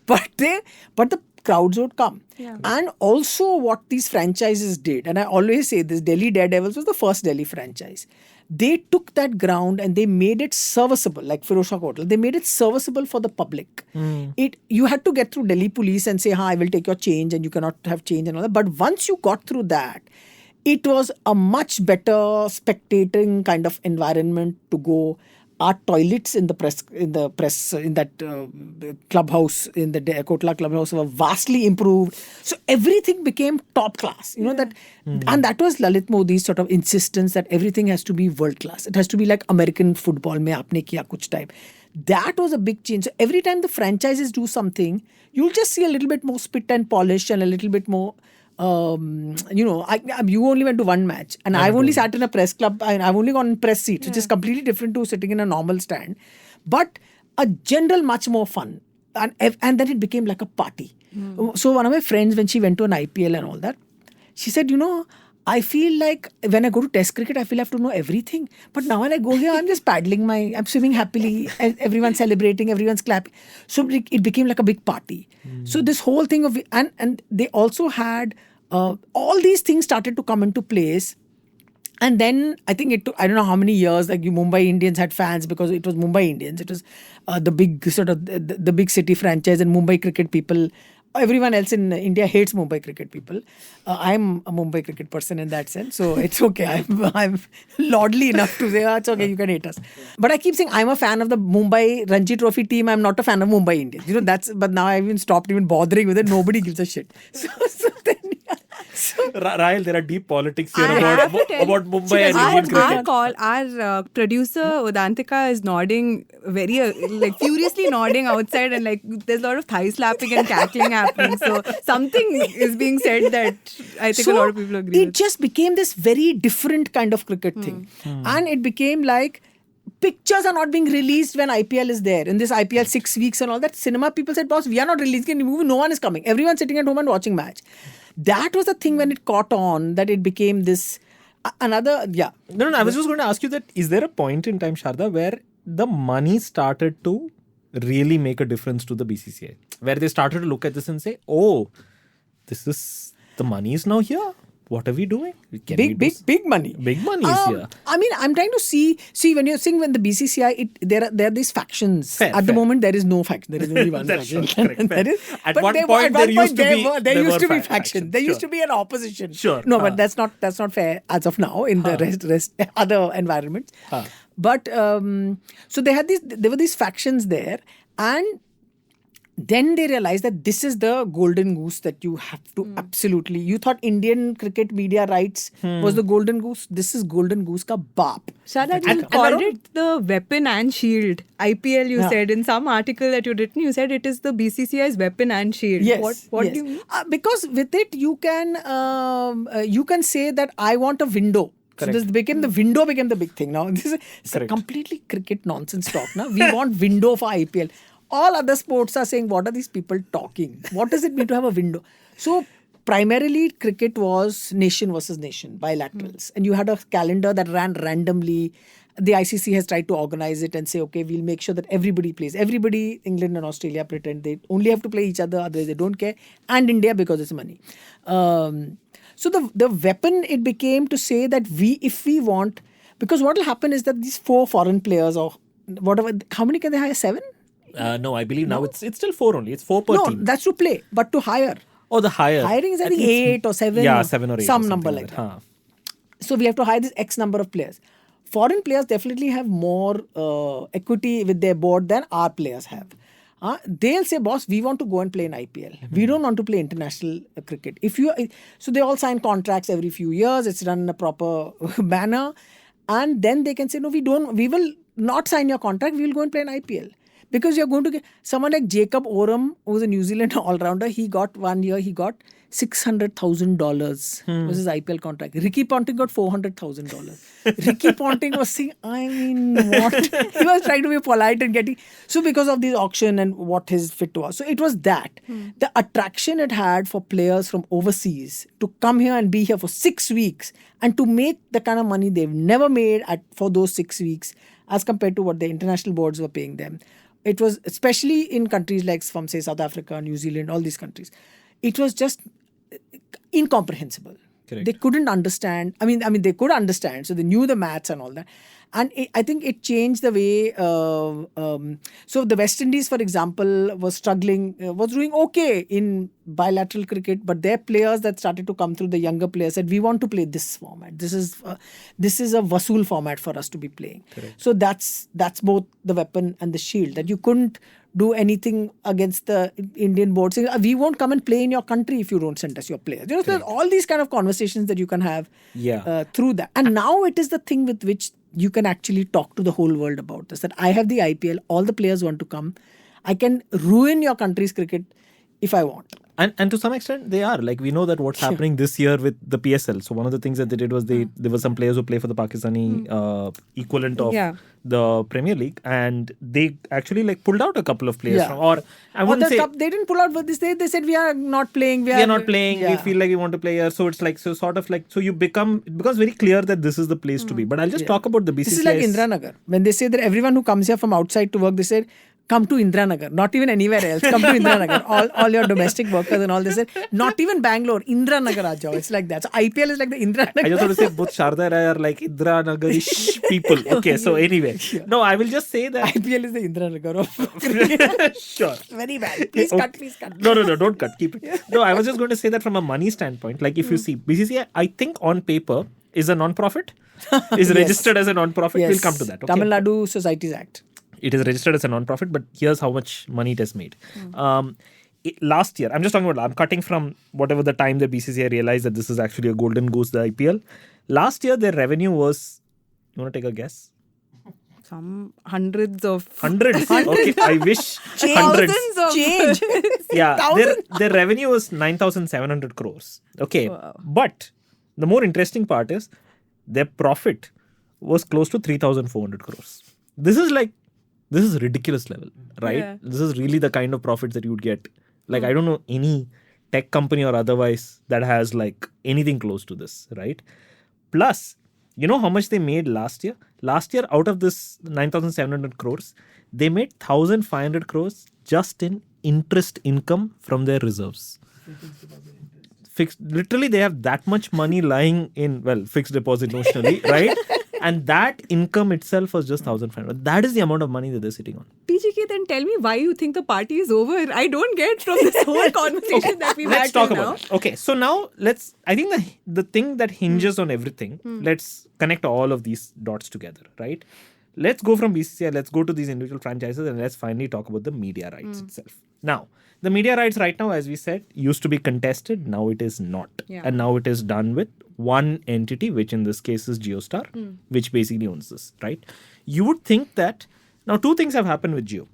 But the crowds would come. Yeah. And also what these franchises did, and I always say this, Delhi Daredevils was the first Delhi franchise. They took that ground and they made it serviceable, like Firozshah Kotal. They made it serviceable for the public. You had to get through Delhi police and say, I will take your change and you cannot have change and all that. But once you got through that, it was a much better spectating kind of environment to go. Our toilets in that clubhouse, in the Kotla clubhouse were vastly improved. So everything became top class. And that was Lalit Modi's sort of insistence that everything has to be world class. It has to be like American football mein aapne kiya kuch time. That was a big change. So every time the franchises do something, you'll just see a little bit more spit and polish and a little bit more. You only went to one match and I've only sat in a press club and I've only gone in press seats, which is completely different to sitting in a normal stand. But a general much more fun. And then it became like a party. So one of my friends, when she went to an IPL and all that, she said, I feel like when I go to test cricket, I feel I have to know everything. But now when I go here, I'm just paddling I'm swimming happily, everyone's celebrating, everyone's clapping. So it became like a big party. So this whole thing of, and they also had, all these things started to come into place. And then I think it took, I don't know how many years, like Mumbai Indians had fans because it was Mumbai Indians. It was the big sort of the big city franchise and Mumbai cricket people. Everyone else in India hates Mumbai cricket people. I'm a Mumbai cricket person in that sense. So it's okay. I'm lordly enough to say, it's okay, you can hate us. But I keep saying I'm a fan of the Mumbai Ranji Trophy team. I'm not a fan of Mumbai Indians. But now I've even stopped even bothering with it. Nobody gives a shit. So then, Rahil, there are deep politics here about Mumbai and Indian cricket. Our producer Udantika is nodding very furiously nodding outside, and there's a lot of thigh slapping and cackling happening. So something is being said that I think a lot of people agree with. It just became this very different kind of cricket thing, and it became like pictures are not being released when IPL is there. In this IPL 6 weeks and all that, cinema people said, boss, we are not releasing any movie. No one is coming. Everyone's sitting at home and watching match. That was the thing when it caught on, that it became this another, yeah. No, I was just going to ask you that, is there a point in time, Sharda, where the money started to really make a difference to the BCCI? Where they started to look at this and say, oh, the money is now here. What are we doing? Big money. Big money is here. I mean, I'm trying to see when you're saying when the BCCI, there are these factions. Fair. The moment, there is no faction. There is only one faction. At one point, there used to be factions. There used to be an opposition. Sure. No, but that's not fair as of now in the rest other environments. But so there were these factions there, and then they realized that this is the golden goose that you have to absolutely. You thought Indian cricket media rights was the golden goose. This is golden goose ka baap. Sharda, you called it the weapon and shield. IPL, you said in some article that you'd written, you said it is the BCCI's weapon and shield. Yes. What do you mean? Because with it, you can say that I want a window. Correct. So the window became the big thing. Now this is a completely cricket nonsense talk. Now we want window for IPL. All other sports are saying, what are these people talking? What does it mean to have a window? So primarily cricket was nation versus nation, bilaterals. And you had a calendar that ran randomly. The ICC has tried to organize it and say, okay, we'll make sure that everybody plays. Everybody, England and Australia, pretend they only have to play each other, otherwise they don't care. And India, because it's money. So the weapon it became to say that if we want, because what will happen is that these 4 foreign players or whatever, how many can they hire? 7? No, I believe now it's still 4 only. It's 4 per No, team. that's to play, but to hire. Oh, the higher. Hiring is I think 8 or 7. Yeah, 7 or 8. Some or number something like that. Huh. So we have to hire this X number of players. Foreign players definitely have more equity with their board than our players have. They'll say, boss, we want to go and play in IPL. We don't want to play international cricket. So they all sign contracts every few years. It's done in a proper manner. And then they can say, no, we will not sign your contract. We will go and play in IPL. Because you're going to get someone like Jacob Oram, who's a New Zealand all-rounder. He got $600,000 was his IPL contract. Ricky Ponting got $400,000. Ricky Ponting was saying, I mean, what? He was trying to be polite and getting... So because of this auction and what his fit was. So it was that. The attraction it had for players from overseas to come here and be here for 6 weeks and to make the kind of money they've never made for those 6 weeks as compared to what the international boards were paying them. It was, especially in countries like, from say, South Africa, New Zealand, all these countries, it was just incomprehensible. Correct. They couldn't understand. I mean, they could understand, so they knew the maths and all that. And I think it changed the way. So the West Indies, for example, was struggling, was doing okay in bilateral cricket, but their players that started to come through, the younger players, said, we want to play this format. This is a Vasool format for us to be playing. Correct. So that's both the weapon and the shield, that you couldn't do anything against the Indian board saying, we won't come and play in your country if you don't send us your players. You know, there's all these kind of conversations that you can have through that. And now it is the thing with which you can actually talk to the whole world about this, that I have the IPL, all the players want to come. I can ruin your country's cricket if I want. And to some extent, they are. Like, we know that what's happening this year with the PSL. So one of the things that they did was there were some players who play for the Pakistani equivalent of the Premier League, and they actually like pulled out a couple of players from, or I wouldn't say they didn't pull out, but they said we are not playing. We are not playing. We feel like we want to play here. So it's like, so sort of like, so it becomes very clear that this is the place to be. But I'll just talk about the BCCI. This is like Indranagar. When they say that everyone who comes here from outside to work, they said, come to Indranagar, not even anywhere else. Come to Indranagar. All your domestic workers and all this. Not even Bangalore. Indranagar aa jao. It's like that. So IPL is like the Indranagar. I just want to say both Sharda and I are like Indranagarish people. Okay, so anyway. No, I will just say that IPL is the Indranagar of Sure. Very bad. Please cut. No, don't cut. Keep it. No, I was just going to say that from a money standpoint. Like if you see, BCCI, I think on paper is a non-profit. Is registered as a non-profit. We'll come to that. Okay? Tamil Nadu Societies Act. It is registered as a non-profit, but here's how much money it has made. Last year, I'm cutting from whatever the time the BCCI realized that this is actually a golden goose, the IPL. Last year, their revenue was, you want to take a guess? Some hundreds. Okay, I wish hundreds. Thousands of change. Yeah, their revenue was 9,700 crores. Okay, but the more interesting part is their profit was close to 3,400 crores. This is ridiculous level, right? Yeah. This is really the kind of profits that you would get. Like, I don't know any tech company or otherwise that has like anything close to this, right? Plus, you know how much they made last year? Last year, out of this 9,700 crores, they made 1,500 crores just in interest income from their reserves. Literally, they have that much money lying in, fixed deposit notionally, right? And that income itself was just 1,500. That is the amount of money that they're sitting on. PGK, then tell me why you think the party is over. I don't get from this whole conversation that we've had Let's talk till about now. it. Okay, so now I think the thing that hinges on everything, let's connect all of these dots together, right? Let's go from BCCI, let's go to these individual franchises, and let's finally talk about the media rights itself. Now, the media rights right now, as we said, used to be contested. Now it is not. Yeah. And now it is done with one entity, which in this case is JioStar, which basically owns this, right? You would think that... Now, two things have happened with Jio.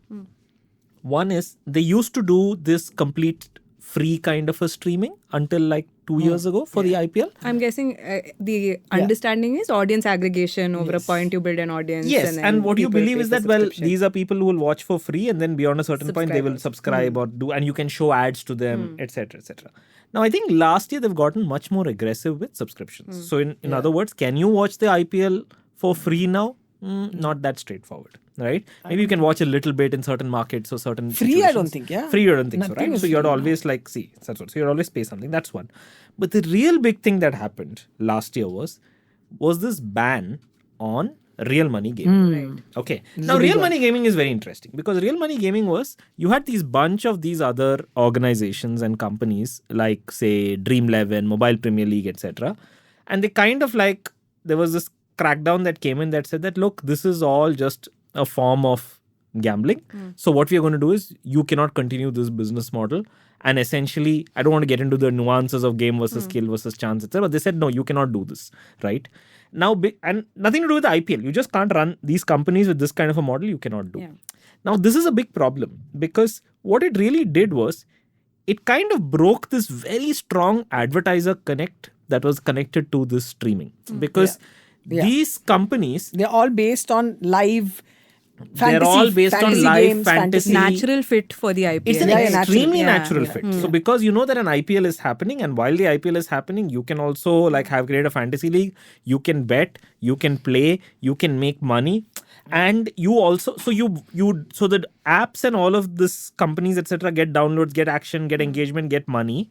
One is they used to do this complete free kind of a streaming until like 2 years ago for the IPL. I'm guessing the understanding is audience aggregation. Over a point, you build an audience. Yes, and what you people believe pay is for that, subscription. these are people who will watch for free, and then beyond a certain point, they will subscribe or do, and you can show ads to them, etc., etc. Now, I think last year they've gotten much more aggressive with subscriptions. So, in other words, can you watch the IPL for free now? Not that straightforward, right? Maybe you can watch a little bit in certain markets or certain Free, I don't think, yeah. Free, I don't think so, Nothing right? is So, you have to free always so you always pay something. That's one. But the real big thing that happened last year was this ban on real money gaming. Okay. Now, real money gaming is very interesting because real money gaming was, you had these bunch of these other organizations and companies like, say, Dream11, Mobile Premier League, etc. And they kind of like, there was this crackdown that came in that said that, look, this is all just a form of gambling. So what we are going to do is, you cannot continue this business model. And essentially, I don't want to get into the nuances of game versus skill versus chance, etc. But they said, no, you cannot do this, right? Now, and nothing to do with the IPL. You just can't run these companies with this kind of a model. You cannot do. Now, this is a big problem because what it really did was, it kind of broke this very strong advertiser connect that was connected to this streaming. Because these companies, they're all based on live fantasy. They're all based on fantasy live games, fantasy. Natural fit for the IPL. It's an extremely natural Yeah. fit. So because you know that an IPL is happening, and while the IPL is happening, you can also like have created a fantasy league. You can bet, you can play, you can make money, and you also so the apps and all of this companies, etc., get downloads, get action, get engagement, get money.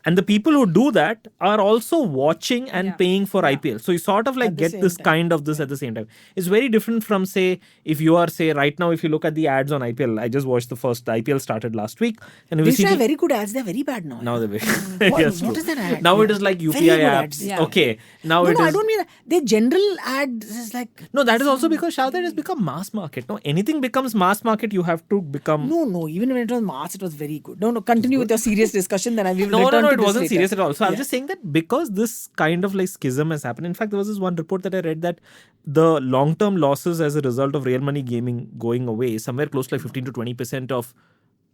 And the people who do that are also watching and paying for IPL. So you sort of like get this kind of this at the same time. It's very different from, say, if you are, say, right now, if you look at the ads on IPL, I just watched the IPL started last week. And These are very good ads. They're very bad now. Now they're very... What, yes, what true. is that ad? Now it is like UPI Very good apps. ads. Yeah. Okay. Now No, it is... I don't mean that. Their general ads is like... No, that is also because Sharda, it has become mass market. No, anything becomes mass market, you have to become... No. Even when it was Mars, it was very good. No. Continue with your serious discussion. Then I will return No, to it this wasn't later. serious at all. So I'm just saying that because this kind of like schism has happened. In fact, there was this one report that I read that the long-term losses as a result of real money gaming going away is somewhere close to like 15 to 20% of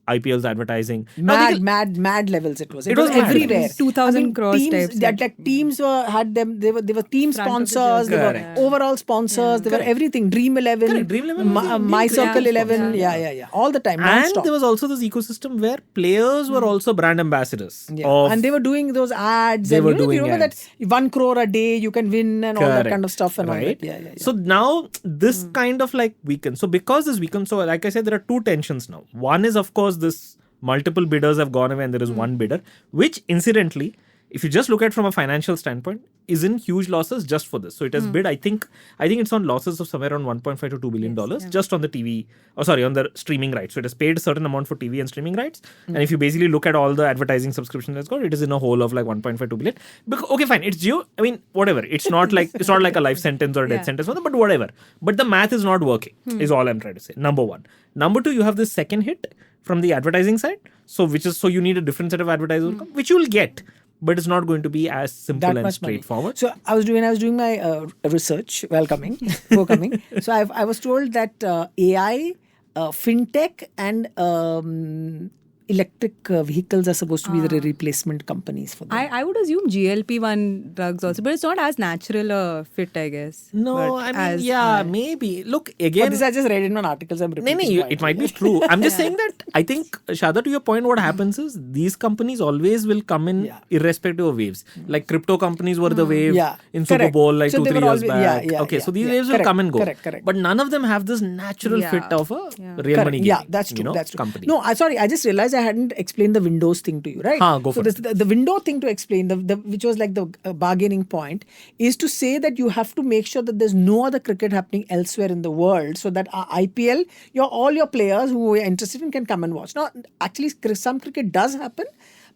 IPL's advertising. Mad levels it was. It was was mad. everywhere. 2,000 crores teams, types. Like teams had them. They were team Front of the sponsors. They were Correct. overall sponsors. They were everything. Dream11, Correct. Dream11 was a My big Circle brand 11. sponsor. Yeah. All the time. And Non-stop. there was also this ecosystem where players were also brand ambassadors. Of, And they were doing those ads. They and were you doing remember ads. that 1 crore a day you can win and all that Correct. kind of stuff and all right? that. Yeah. So now this kind of like weakens. So because this weakens, so like I said, there are two tensions now. One is, of course, this multiple bidders have gone away and there is one bidder, which incidentally, if you just look at from a financial standpoint, is in huge losses just for this. So it has bid, I think it's on losses of somewhere around $1.5 to $2 billion just on the TV, on the streaming rights. So it has paid a certain amount for TV and streaming rights. And if you basically look at all the advertising subscription it's got, it is in a hole of like 1.5 to 2 billion. Okay, fine. It's due. I mean, whatever. It's not like a life sentence or a death sentence for them, but whatever. But the math is not working, is all I'm trying to say. Number one. Number two, you have this second hit from the advertising side. So you need a different set of advertisers, which you will get. But it's not going to be as simple That and much money. straightforward. So I was doing my research before coming. So I was told that AI, fintech, and electric vehicles are supposed to be the replacement companies for them. I would assume GLP-1 drugs also, but it's not as natural a fit, I guess. No, But I mean, maybe. Look, again... But this I just read in articles. I'm repeating. It might be true. I'm just saying that I think, Sharda, to your point, what happens is these companies always will come in irrespective of waves. Like crypto companies were the wave in Super Correct. Bowl like So 2-3 they were years always- back. So these waves will Correct, come and go. correct. But none of them have this natural Yeah. fit of a Yeah. real money gaming. Yeah, that's true. That's true. Company. No, sorry. I just realized I hadn't explained the Windows thing to you, right? Go for it. The window thing to explain, which was like the bargaining point, is to say that you have to make sure that there's no other cricket happening elsewhere in the world, so that IPL, all your players who are interested in can come and watch. Now, actually, some cricket does happen.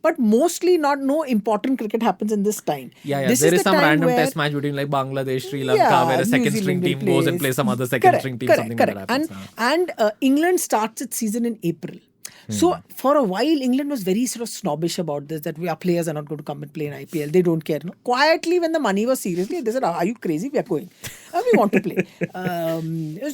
But mostly no important cricket happens in this time. This there is the some time random where- test match between like Bangladesh, Sri Lanka, where a New second string Zealand team will goes and plays. plays some other second string team, something like that happens. And England starts its season in April. So for a while, England was very sort of snobbish about this, that our players are not going to come and play in IPL. They don't care. No? Quietly, when the money was seriously, they said, "Are you crazy? We are going. We want to play."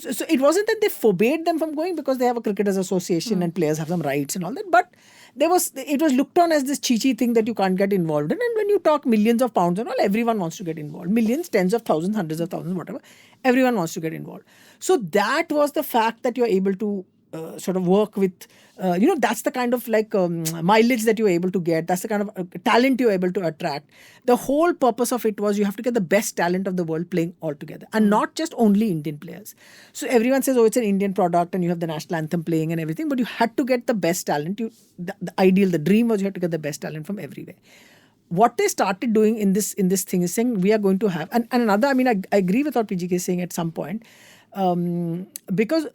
So it wasn't that they forbade them from going because they have a cricketers association and players have some rights and all that. But it was looked on as this chichi thing that you can't get involved in. And when you talk millions of pounds and all, everyone wants to get involved. Millions, tens of thousands, hundreds of thousands, whatever. Everyone wants to get involved. So that was the fact that you're able to sort of work with, that's the kind of like mileage that you're able to get. That's the kind of talent you're able to attract. The whole purpose of it was you have to get the best talent of the world playing all together, and not just only Indian players. So everyone says, it's an Indian product and you have the national anthem playing and everything, but you had to get the best talent. The dream was you had to get the best talent from everywhere. what they started doing in this thing is saying we are going to have and another. I mean, I agree with what PGK is saying at some point, because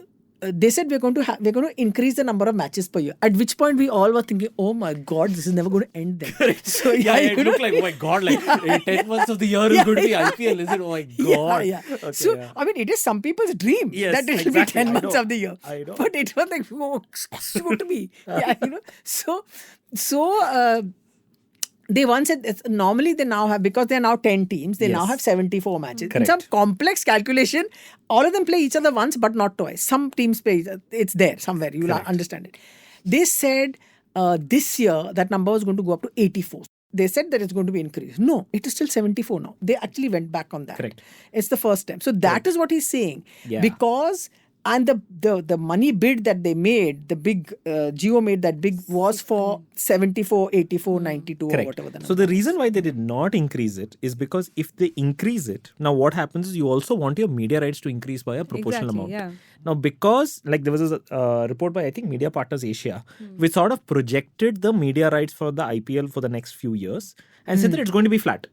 they said we're going to increase the number of matches per year. At which point we all were thinking, oh my God, this is never going to end then. So it looked like, oh my God, like 10 months of the year is going to be IPL, is it? Oh my God. Okay, so I mean, it is some people's dream that it will be 10 months of the year. I know. But it was like, oh, shoot me. So they once said normally they now have, because they are now 10 teams, they now have 74 matches. Correct. In some complex calculation, all of them play each other once but not twice. Some teams play, it's there somewhere, you'll understand it. They said this year that number was going to go up to 84. They said that it's going to be increased. No, it is still 74 now. They actually went back on that. Correct. It's the first time. So that is what he's saying. Yeah. Because and the money bid that they made, the big Jio made that big was for 74, 84, 92 Correct. or whatever the number. So the reason why they did not increase it is because if they increase it, now what happens is you also want your media rights to increase by a proportional amount. Yeah. Now, because like there was a report by I think Media Partners Asia, which sort of projected the media rights for the IPL for the next few years and said that it's going to be flat.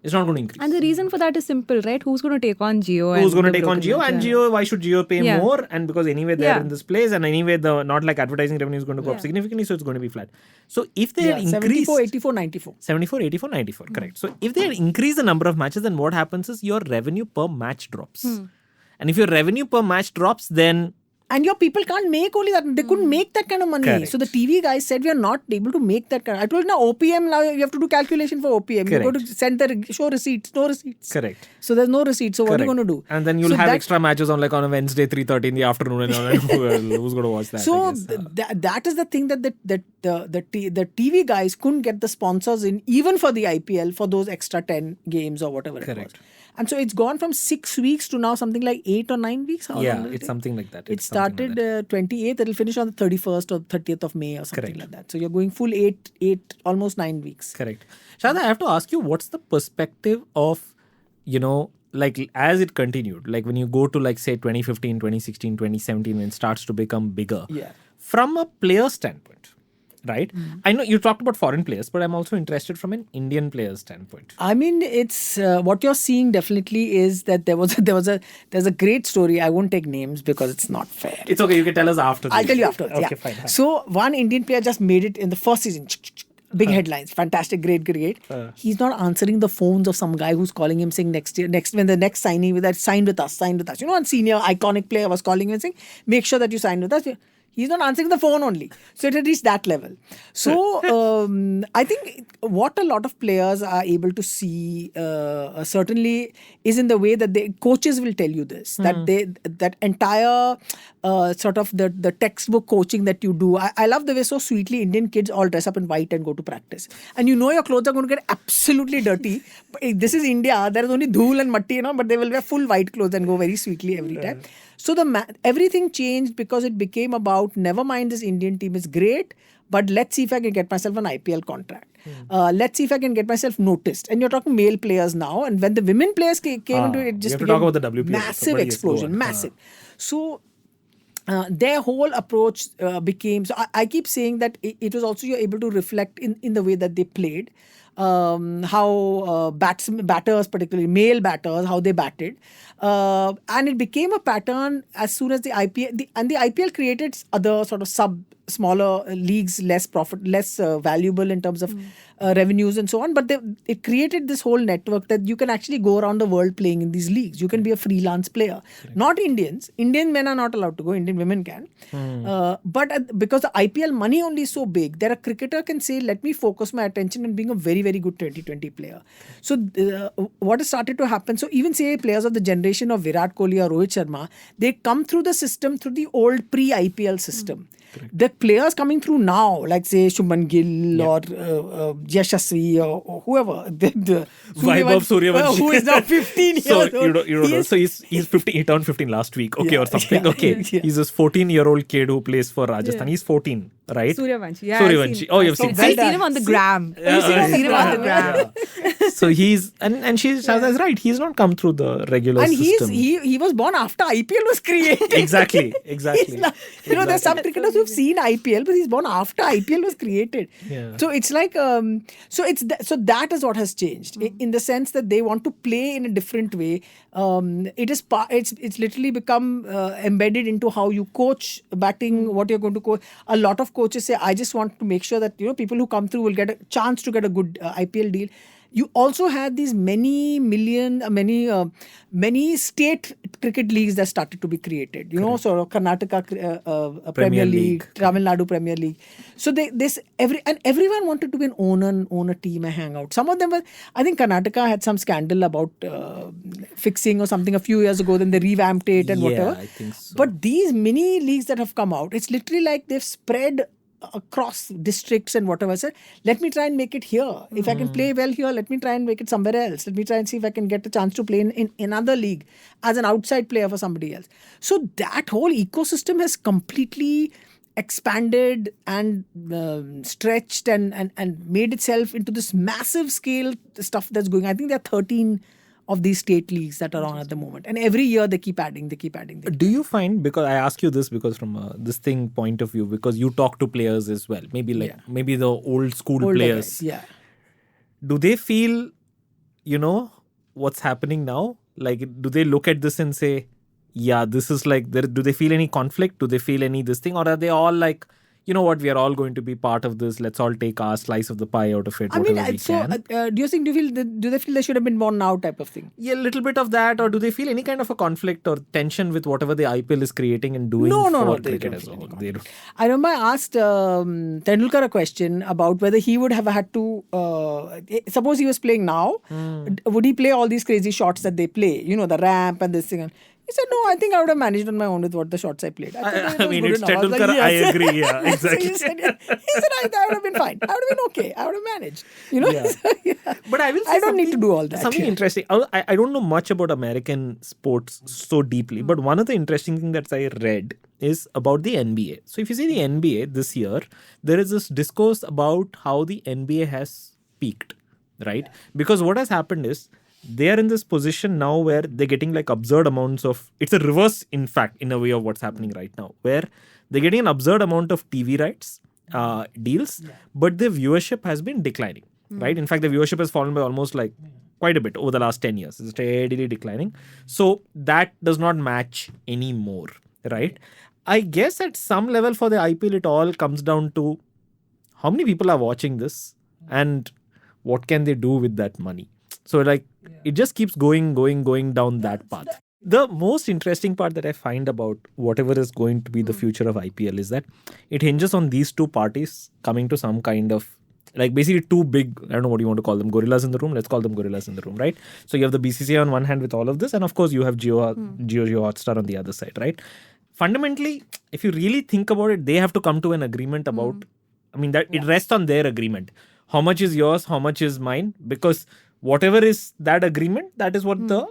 It's not going to increase. And the reason for that is simple, right? Who's going to take on Jio? Who's going to take on Jio? And Jio, why should Jio pay more? And because anyway they're in this place, and anyway the not like advertising revenue is going to go up significantly, so it's going to be flat. So if they had increased 74, 84, 94. 74, 84, 94, correct. So if they had increased the number of matches, then what happens is your revenue per match drops. And if your revenue per match drops, then And your people can't make only that. They couldn't make that kind of money. Correct. So the TV guys said we are not able to make that kind of. I told you now OPM, now you have to do calculation for OPM. You go to send show receipts, no receipts. correct. So there's no receipts. So what are you going to do? And then you'll So have that- extra matches on like on a Wednesday 3:30 in the afternoon, and who's going to watch that? So I guess. that is the thing that the TV guys couldn't get the sponsors in even for the IPL for those extra 10 games or whatever it was. Correct. And so it's gone from 6 weeks to now something like 8 or 9 weeks. How Yeah, long will it it's take? something like that. It started 28th. It'll finish on the 31st or 30th of May or something Correct. like that. So you're going full 8, almost 9 weeks. Correct. Sharda, I have to ask you, what's the perspective of, like as it continued, like when you go to like say 2015, 2016, 2017, when it starts to become bigger, Yeah. from a player standpoint, right? I know you talked about foreign players, but I'm also interested from an Indian player standpoint. I mean, it's what you're seeing definitely is that there's a great story. I won't take names because it's not fair. It's okay, you can tell us after. I'll tell you afterwards. Okay, yeah. fine. So one Indian player just made it in the first season. Big headlines, fantastic, great. He's not answering the phones of some guy who's calling him saying when the next signing with that signed with us. You know, one senior iconic player was calling him and saying, make sure that you sign with us. He's not answering the phone only. So it had reached that level. So I think what a lot of players are able to see certainly is in the way that coaches will tell you this, that entire sort of the textbook coaching that you do. I love the way so sweetly Indian kids all dress up in white and go to practice. And you know your clothes are going to get absolutely dirty. But this is India. There is only dhool and matti, but they will wear full white clothes and go very sweetly every time. So everything changed because it became about, never mind, this Indian team is great, but let's see if I can get myself an IPL contract. Let's see if I can get myself noticed. And you're talking male players now. And when the women players came into it, just we have to talk about the WPL. massive explosion, massive. So their whole approach became, so I keep saying that it was also you're able to reflect in the way that they played. How batters, particularly male batters, how they batted. And it became a pattern as soon as the IPL, the IPL created other sort of smaller leagues, less valuable in terms of revenues and so on. But it created this whole network that you can actually go around the world playing in these leagues. You can be a freelance player. Correct. Not Indians. Indian men are not allowed to go. Indian women can. But because the IPL money only is so big, that a cricketer can say, let me focus my attention on being a very, very good 2020 player. So what has started to happen, so even say players of the generation of Virat Kohli or Rohit Sharma, they come through the system through the old pre-IPL system. The players coming through now, like say Shubman Gill or Yashasvi or whoever, Vaibhav Suryavanshi, who is now 15 years old. You don't know. So he's 15. He turned 15 last week. Okay, or something. Okay, he's this 14-year-old kid who plays for Rajasthan. He's 14. right? Suryavanshi. Yeah, Suryavanshi. Oh, you've seen. I've seen him on the gram. I've seen him on the gram. So he's and Shahza's right. He's not come through the regular And system. he was born after IPL was created. Exactly. He's not- there's some cricketers who've seen IPL, but he's born after IPL was created. Yeah. So it's like so that is what has changed in the sense that they want to play in a different way. It's literally become embedded into how you coach batting, what you're going to coach. A lot of coaches say, I just want to make sure that people who come through will get a chance to get a good IPL deal. You also had these many state cricket leagues that started to be created. So Karnataka Premier League, Tamil Nadu Premier League. So everyone wanted to be an owner, own a team, and hang out. Some of them were, I think Karnataka had some scandal about fixing or something a few years ago. Then they revamped it and whatever. I think so. But these mini leagues that have come out, it's literally like they've spread across districts and whatever. So let me try and make it here. If I can play well here, let me try and make it somewhere else. Let me try and see if I can get a chance to play in another league as an outside player for somebody else. So that whole ecosystem has completely expanded and stretched and made itself into this massive scale stuff that's going. I think there are 13 of these state leagues that are on at the moment, and every year they keep adding. Do you find, because I ask you this because from this thing point of view, because you talk to players as well, maybe the old school players, guys, do they feel what's happening now? Like, do they look at this and say, yeah, this is like, do they feel any conflict? Do they feel any this thing? Or are they all like, you know what, we are all going to be part of this. Let's all take our slice of the pie out of it. Do you do they feel they should have been born now type of thing? Yeah, a little bit of that. Or do they feel any kind of a conflict or tension with whatever the IPL is creating and doing for cricket as well? I remember I asked Tendulkar a question about whether he would have had to, suppose he was playing now, would he play all these crazy shots that they play? The ramp and this thing. He said, no, I think I would have managed on my own with what the shots I played. I mean, it's Tendulkar. I agree. Yeah, exactly. He said, I would have been fine. I would have been okay. I would have managed. Yeah. But I will say I don't need to do all that. Something interesting. I don't know much about American sports so deeply, but one of the interesting things that I read is about the NBA. So if you see the NBA this year, there is this discourse about how the NBA has peaked, right? Because what has happened is, they are in this position now where they're getting like absurd amounts of, it's a reverse in fact in a way of what's happening right now, where they're getting an absurd amount of TV rights deals, but the viewership has been declining, right? In fact, the viewership has fallen by almost like quite a bit over the last 10 years. It's steadily declining. So that does not match anymore, right? I guess at some level for the IPL, it all comes down to how many people are watching this and what can they do with that money. So it just keeps going down that path. The most interesting part that I find about whatever is going to be the future of IPL is that it hinges on these two parties coming to some kind of, like basically two big, I don't know what you want to call them, gorillas in the room. Let's call them gorillas in the room, right? So you have the BCCI on one hand with all of this, and of course you have Jio Hotstar on the other side, right? Fundamentally, if you really think about it, they have to come to an agreement about, it rests on their agreement. How much is yours? How much is mine? Because whatever is that agreement, that is what the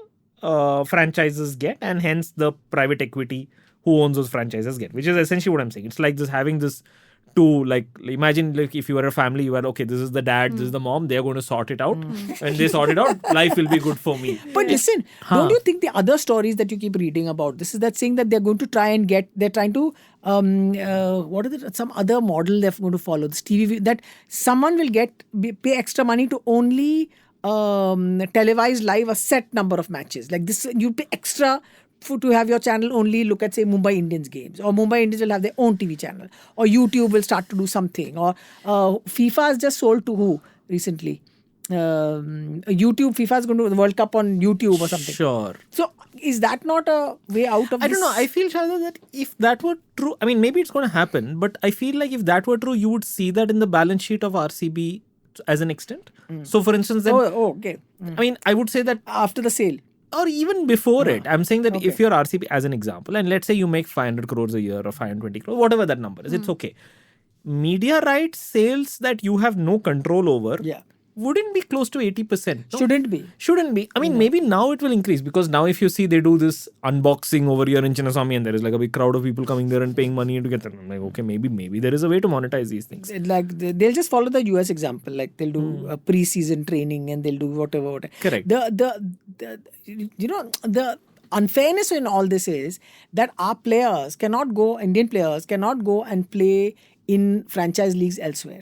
franchises get, and hence the private equity who owns those franchises get, which is essentially what I'm saying. It's like this having this two, like imagine like if you were a family, you were okay, this is the dad, this is the mom, they're going to sort it out. When they sort it out, life will be good for me. But listen, don't you think the other stories that you keep reading about, this is that saying that they're going to try and they're trying to what is it? Some other model they're going to follow, this TV, that someone will pay extra money to only televise live a set number of matches. Like this, you pay extra to have your channel only look at, say, Mumbai Indians games, or Mumbai Indians will have their own TV channel, or YouTube will start to do something, or FIFA has just sold to who recently? YouTube, FIFA is going to do the World Cup on YouTube or something. Sure. So is that not a way out of this? I don't know. I feel, Sharda, that if that were true, maybe it's going to happen, but I feel like if that were true, you would see that in the balance sheet of RCB as an extent. So for instance, then, okay. I would say that after the sale, or even before it, I'm saying that if you're RCB as an example, and let's say you make 500 crores a year or 520 crores, whatever that number is, it's okay. Media rights sales that you have no control over, wouldn't be close to 80%. No? Shouldn't be. Shouldn't be. I mean, maybe now it will increase because now if you see they do this unboxing over here in Chinnaswamy and there is like a big crowd of people coming there and paying money to get them. I'm like, okay, maybe there is a way to monetize these things. Like they'll just follow the US example. Like they'll do a pre-season training and they'll do whatever. Correct. The unfairness in all this is that our players cannot go, Indian players cannot go and play in franchise leagues elsewhere.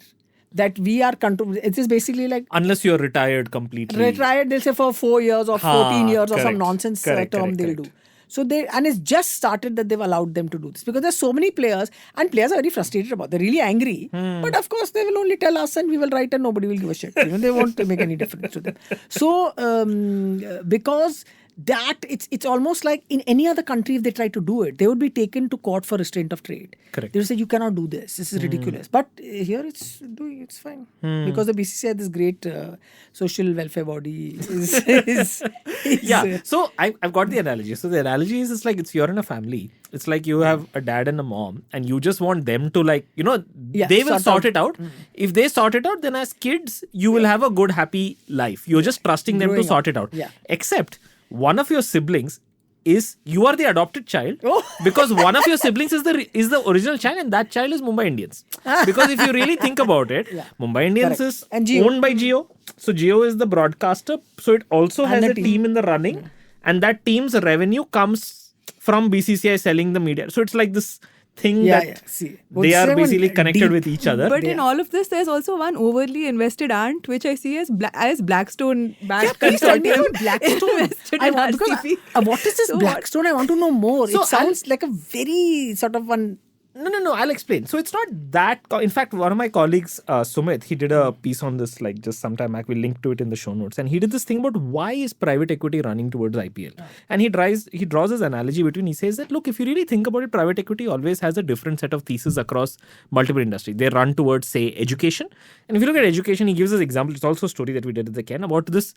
That we are control. It is basically like unless you're retired completely. Retired, they'll say for 4 years or 14 years or some nonsense term they'll do. So and it's just started that they've allowed them to do this because there's so many players and players are very frustrated about it. They're really angry. But of course they will only tell us and we will write and nobody will give a shit. They won't make any difference to them. So because that it's almost like in any other country if they try to do it, they would be taken to court for restraint of trade. Correct. They would say you cannot do this. This is ridiculous. But here it's fine because the BCCI, this great social welfare body, is yeah. So I've got the analogy. So the analogy is it's like you're in a family. It's like you have a dad and a mom, and you just want them to they will sort it out. If they sort it out, then as kids you will have a good happy life. You're just trusting them to sort it out. Yeah. Except one of your siblings you are the adopted child because one of your siblings is the original child and that child is Mumbai Indians. Because if you really think about it, Mumbai Indians is owned by Jio. So Jio is the broadcaster. So it also has a team in the running and that team's revenue comes from BCCI selling the media. So it's like this thing they are basically connected with each other. But in all of this, there's also one overly invested aunt, which I see as Blackstone backed consortium. Blackstone. What is this Blackstone? I want to know more. So it sounds like a very sort of one. No, I'll explain. So it's not that. In fact, one of my colleagues, Sumit, he did a piece on this like just some time back. We'll link to it in the show notes. And he did this thing about why is private equity running towards IPL. And he draws his analogy between, he says that, look, if you really think about it, private equity always has a different set of thesis across multiple industries. They run towards, say, education. And if you look at education, he gives us example. It's also a story that we did at the Ken about this.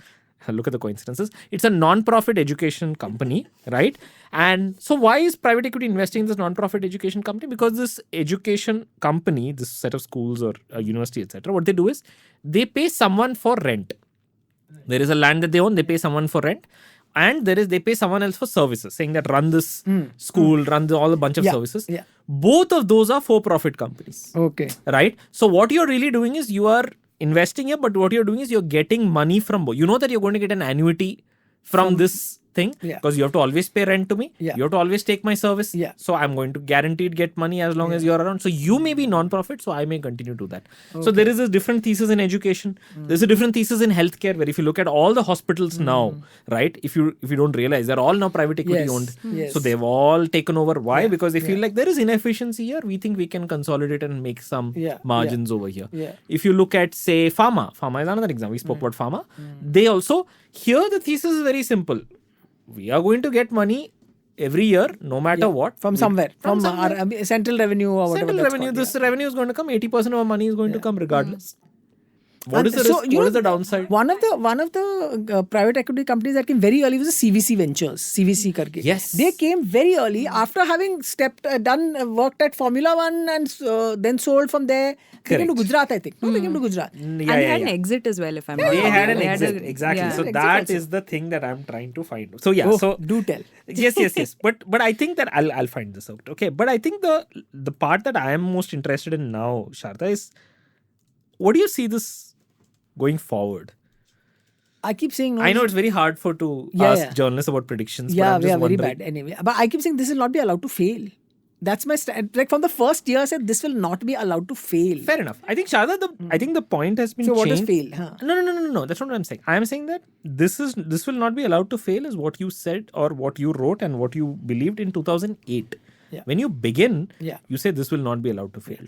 Look at the coincidences. It's a non-profit education company, right? And so why is private equity investing in this non-profit education company? Because this education company, this set of schools or a university, etc., what they do is they pay someone for rent. There is a land that they own, they pay someone for rent. And they pay someone else for services, saying that run this school, run all a bunch of services. Yeah. Both of those are for-profit companies. Okay. Right? So what you're really doing is you are investing here, but what you're doing is you're getting money from both. You know that you're going to get an annuity from this thing because you have to always pay rent to me. Yeah. You have to always take my service. Yeah. So I'm going to guaranteed get money as long as you're around. So you may be non-profit, so I may continue to do that. Okay. So there is a different thesis in education. There's a different thesis in healthcare where if you look at all the hospitals now, right? If you don't realize, they're all now private equity owned. Yes. So they've all taken over. Why? Because they feel like there is inefficiency here. We think we can consolidate and make some margins over here. Yeah. If you look at, say, pharma is another example. We spoke about pharma. They also, here the thesis is very simple. We are going to get money every year, no matter what. From somewhere. From our central revenue or whatever. Central revenue. This revenue is going to come. 80% of our money is going to come regardless. What is the risk? What is the downside? One of the private equity companies that came very early was the CVC Ventures. CVC karke. Yes. They came very early after having worked at Formula One and then sold from there. They came to Gujarat, I think. No, they came to Gujarat. And they had an exit as well, if I'm not wrong. They had an exit. Exactly. So that is the thing that I'm trying to find. So so do tell. Yes. But I think that I'll find this out. Okay. But I think the part that I am most interested in now, Sharda, is what do you see this going forward? I keep saying... I know it's very hard to ask journalists about predictions. Yeah, but I'm just very bad anyway. But I keep saying this will not be allowed to fail. That's my stand. Like from the first year, I said this will not be allowed to fail. Fair enough. I think, Sharda, I think the point has been changed. So what is fail? Huh? No. That's not what I'm saying. I'm saying that this will not be allowed to fail is what you said or what you wrote and what you believed in 2008. Yeah. When you begin, you say this will not be allowed to fail.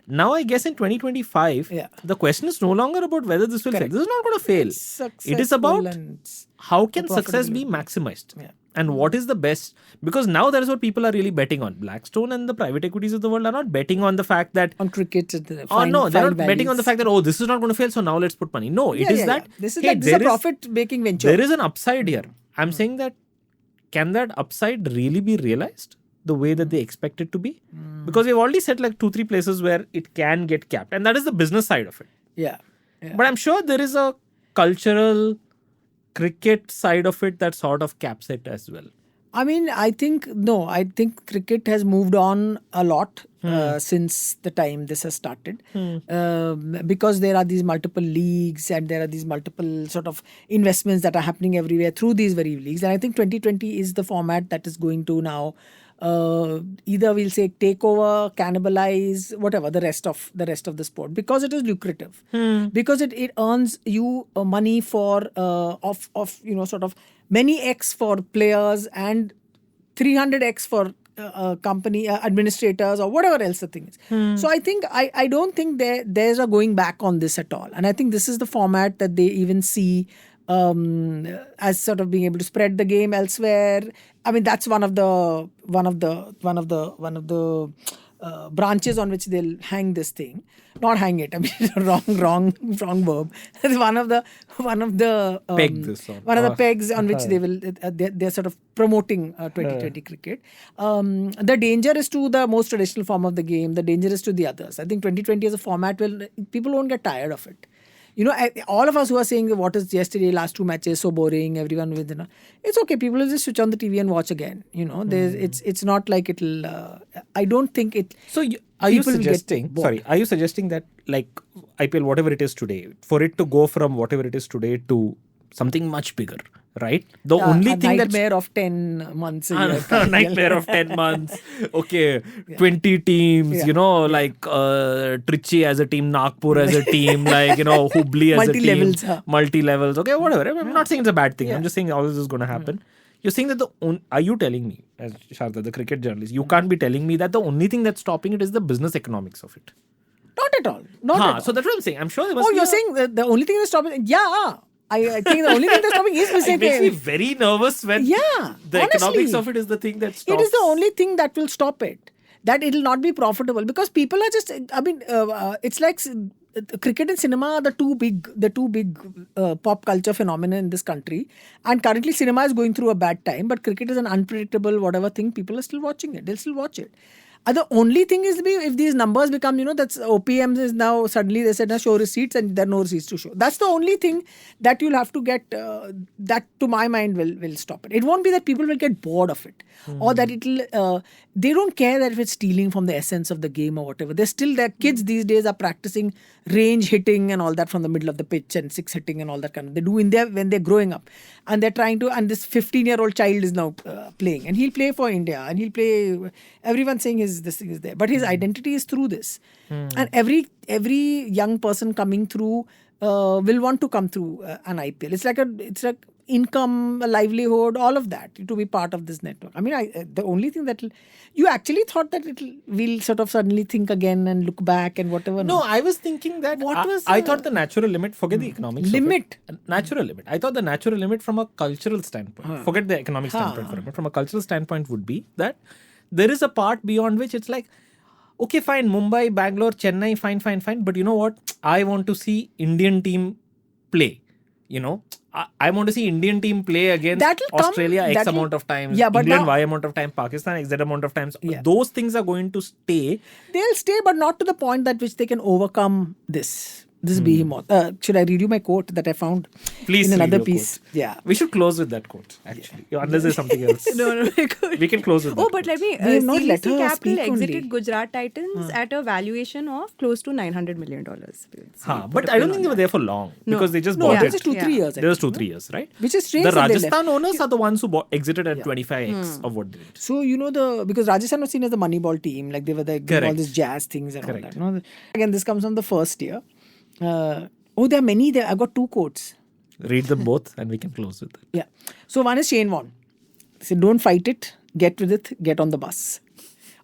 Now, I guess in 2025, the question is no longer about whether this will fail. This is not going to fail. It is about how can success be maximized and what is the best. Because now that is what people are really betting on. Blackstone and the private equities of the world are not betting on the fact that... On cricket. They're not betting on the fact that, this is not going to fail, so now let's put money. No, it is that... This is a profit-making venture. There is an upside here. I'm saying that, can that upside really be realized the way that they expect it to be? Because we've already said like 2-3 places where it can get capped. And that is the business side of it. Yeah. But I'm sure there is a cultural cricket side of it that sort of caps it as well. I mean, I think cricket has moved on a lot since the time this has started. Because there are these multiple leagues and there are these multiple sort of investments that are happening everywhere through these very leagues. And I think 2020 is the format that is going to now either we'll say take over, cannibalize, whatever, the rest of the sport, because it is lucrative. Because it earns you money for of sort of many X for players and 300X for company administrators or whatever else the thing is. So I think I don't think there's a going back on this at all. And I think this is the format that they even see as sort of being able to spread the game elsewhere. I mean, that's one of the branches on which they'll hang this thing. Not hang it. I mean, wrong verb. It's one of the Peg this on. one of the pegs on which they will they're sort of promoting 2020 cricket. The danger is to the most traditional form of the game. The danger is to the others. I think 2020 as a format people won't get tired of it. All of us who are saying what is yesterday, last two matches so boring, everyone with it's okay. People will just switch on the TV and watch again. It's not like it'll. I don't think it. So are you suggesting? Are you suggesting that like IPL, whatever it is today, for it to go from whatever it is today to something much bigger, right? The only thing that's nightmare of 10 months. Nightmare of 10 months. Okay, 20 teams. Like Trichy as a team, Nagpur as a team, like Hubli as a team, multi-levels. Okay, whatever. I'm not saying it's a bad thing. I'm just saying all this is going to happen. You're saying that are you telling me, as Sharda, the cricket journalist, you can't be telling me that the only thing that's stopping it is the business economics of it? Not at all. Not at all. So that's what I'm saying. I'm sure there must be you're saying the only thing that's stopping it? Yeah. I think the only thing that's stopping is mistake. It makes me very nervous when the honestly, economics of it is the thing that stops. It is the only thing that will stop it. That it'll not be profitable because people are just. I mean, it's like cricket and cinema are the two big pop culture phenomena in this country. And currently, cinema is going through a bad time, but cricket is an unpredictable whatever thing. People are still watching it. They'll still watch it. The only thing is if these numbers become, that's OPMs is now suddenly they said show receipts and there are no receipts to show. That's the only thing that you'll have to get that to my mind will stop it. It won't be that people will get bored of it or that it'll they don't care that if it's stealing from the essence of the game or whatever. Their kids these days are practicing range hitting and all that from the middle of the pitch and six hitting and all that kind of. They do when they're growing up and they're trying to. And this 15-year-old child is now playing and he'll play for India and he'll play. Everyone's saying this thing is there, but his identity is through this. And every young person coming through will want to come through an IPL. It's like income, a livelihood, all of that to be part of this network. I mean, the only thing that you actually thought that we'll sort of suddenly think again and look back and whatever. No, I was thinking that I thought the natural limit, forget the economics limit. Natural limit. I thought the natural limit from a cultural standpoint, forget the economic standpoint for a minute, from a cultural standpoint would be that there is a part beyond which it's like, okay, fine, Mumbai, Bangalore, Chennai, fine. But you know what? I want to see Indian team play. I want to see Indian team play against Australia X amount of times, England Y amount of time, Pakistan X amount of times. Those things are going to stay. They'll stay, but not to the point that which they can overcome this behemoth. Should I read you my quote that I found Please in another read your piece? Quote. Yeah. We should close with that quote, actually. Unless there's something else. No, we can close with that. Oh, but let me CVC Capital exited Gujarat Titans at a valuation of close to $900 million. But I don't think they were there for long because they just bought it. It was 2-3 years. There was 2-3 years, right? Which is strange. The Rajasthan owners are the ones who exited at 25x of what they did. So, because Rajasthan was seen as the Moneyball team, like they were all these jazz things and all that. No? Again, this comes from the first year. There are many there. I've got 2 quotes. Read them both and we can close with that. Yeah. So one is Shane Warne. He said, don't fight it, get with it, get on the bus.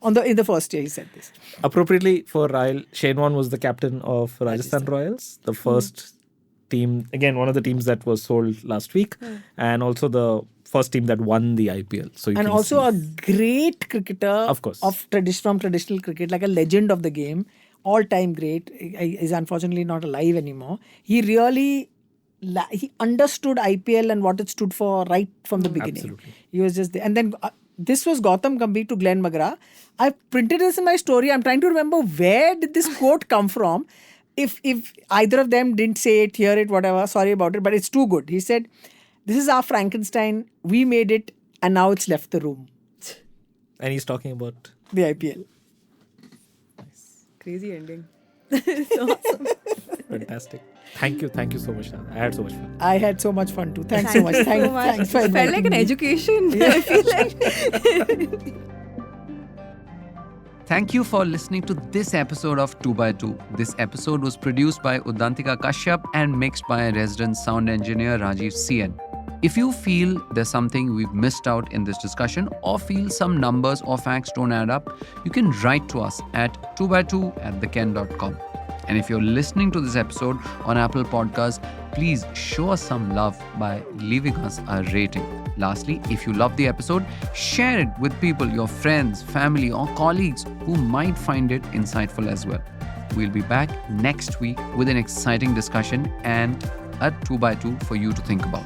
In the first year he said this. Appropriately for Ryle, Shane Warne was the captain of Rajasthan Royals, the first team, again one of the teams that was sold last week, and also the first team that won the IPL. So and also a great cricketer, of course, from traditional cricket, like a legend of the game. All-time great. Is unfortunately not alive anymore. He really he understood IPL and what it stood for right from the beginning. Absolutely. He was just there. And then this was Gautam Gambhir to Glenn McGrath. I printed this in my story. I'm trying to remember where did this quote come from. if either of them didn't say it, hear it, whatever, sorry about it, but it's too good. He said, "This is our Frankenstein. We made it, and now it's left the room." And he's talking about The IPL. Crazy ending. So awesome. fantastic. Thank you so much. I had so much fun. I had so much fun too. Thanks so much. Thank you so much. Thanks for It felt like inviting an me. education. I feel like. Thank you for listening to this episode of 2x2. This episode was produced by Udantika Kashyap and mixed by resident sound engineer Rajiv CN. If you feel there's something we've missed out in this discussion or feel some numbers or facts don't add up, you can write to us at 2x2@theken.com. And if you're listening to this episode on Apple Podcasts, please show us some love by leaving us a rating. Lastly, if you love the episode, share it with people, your friends, family, or colleagues who might find it insightful as well. We'll be back next week with an exciting discussion and a 2x2 for you to think about.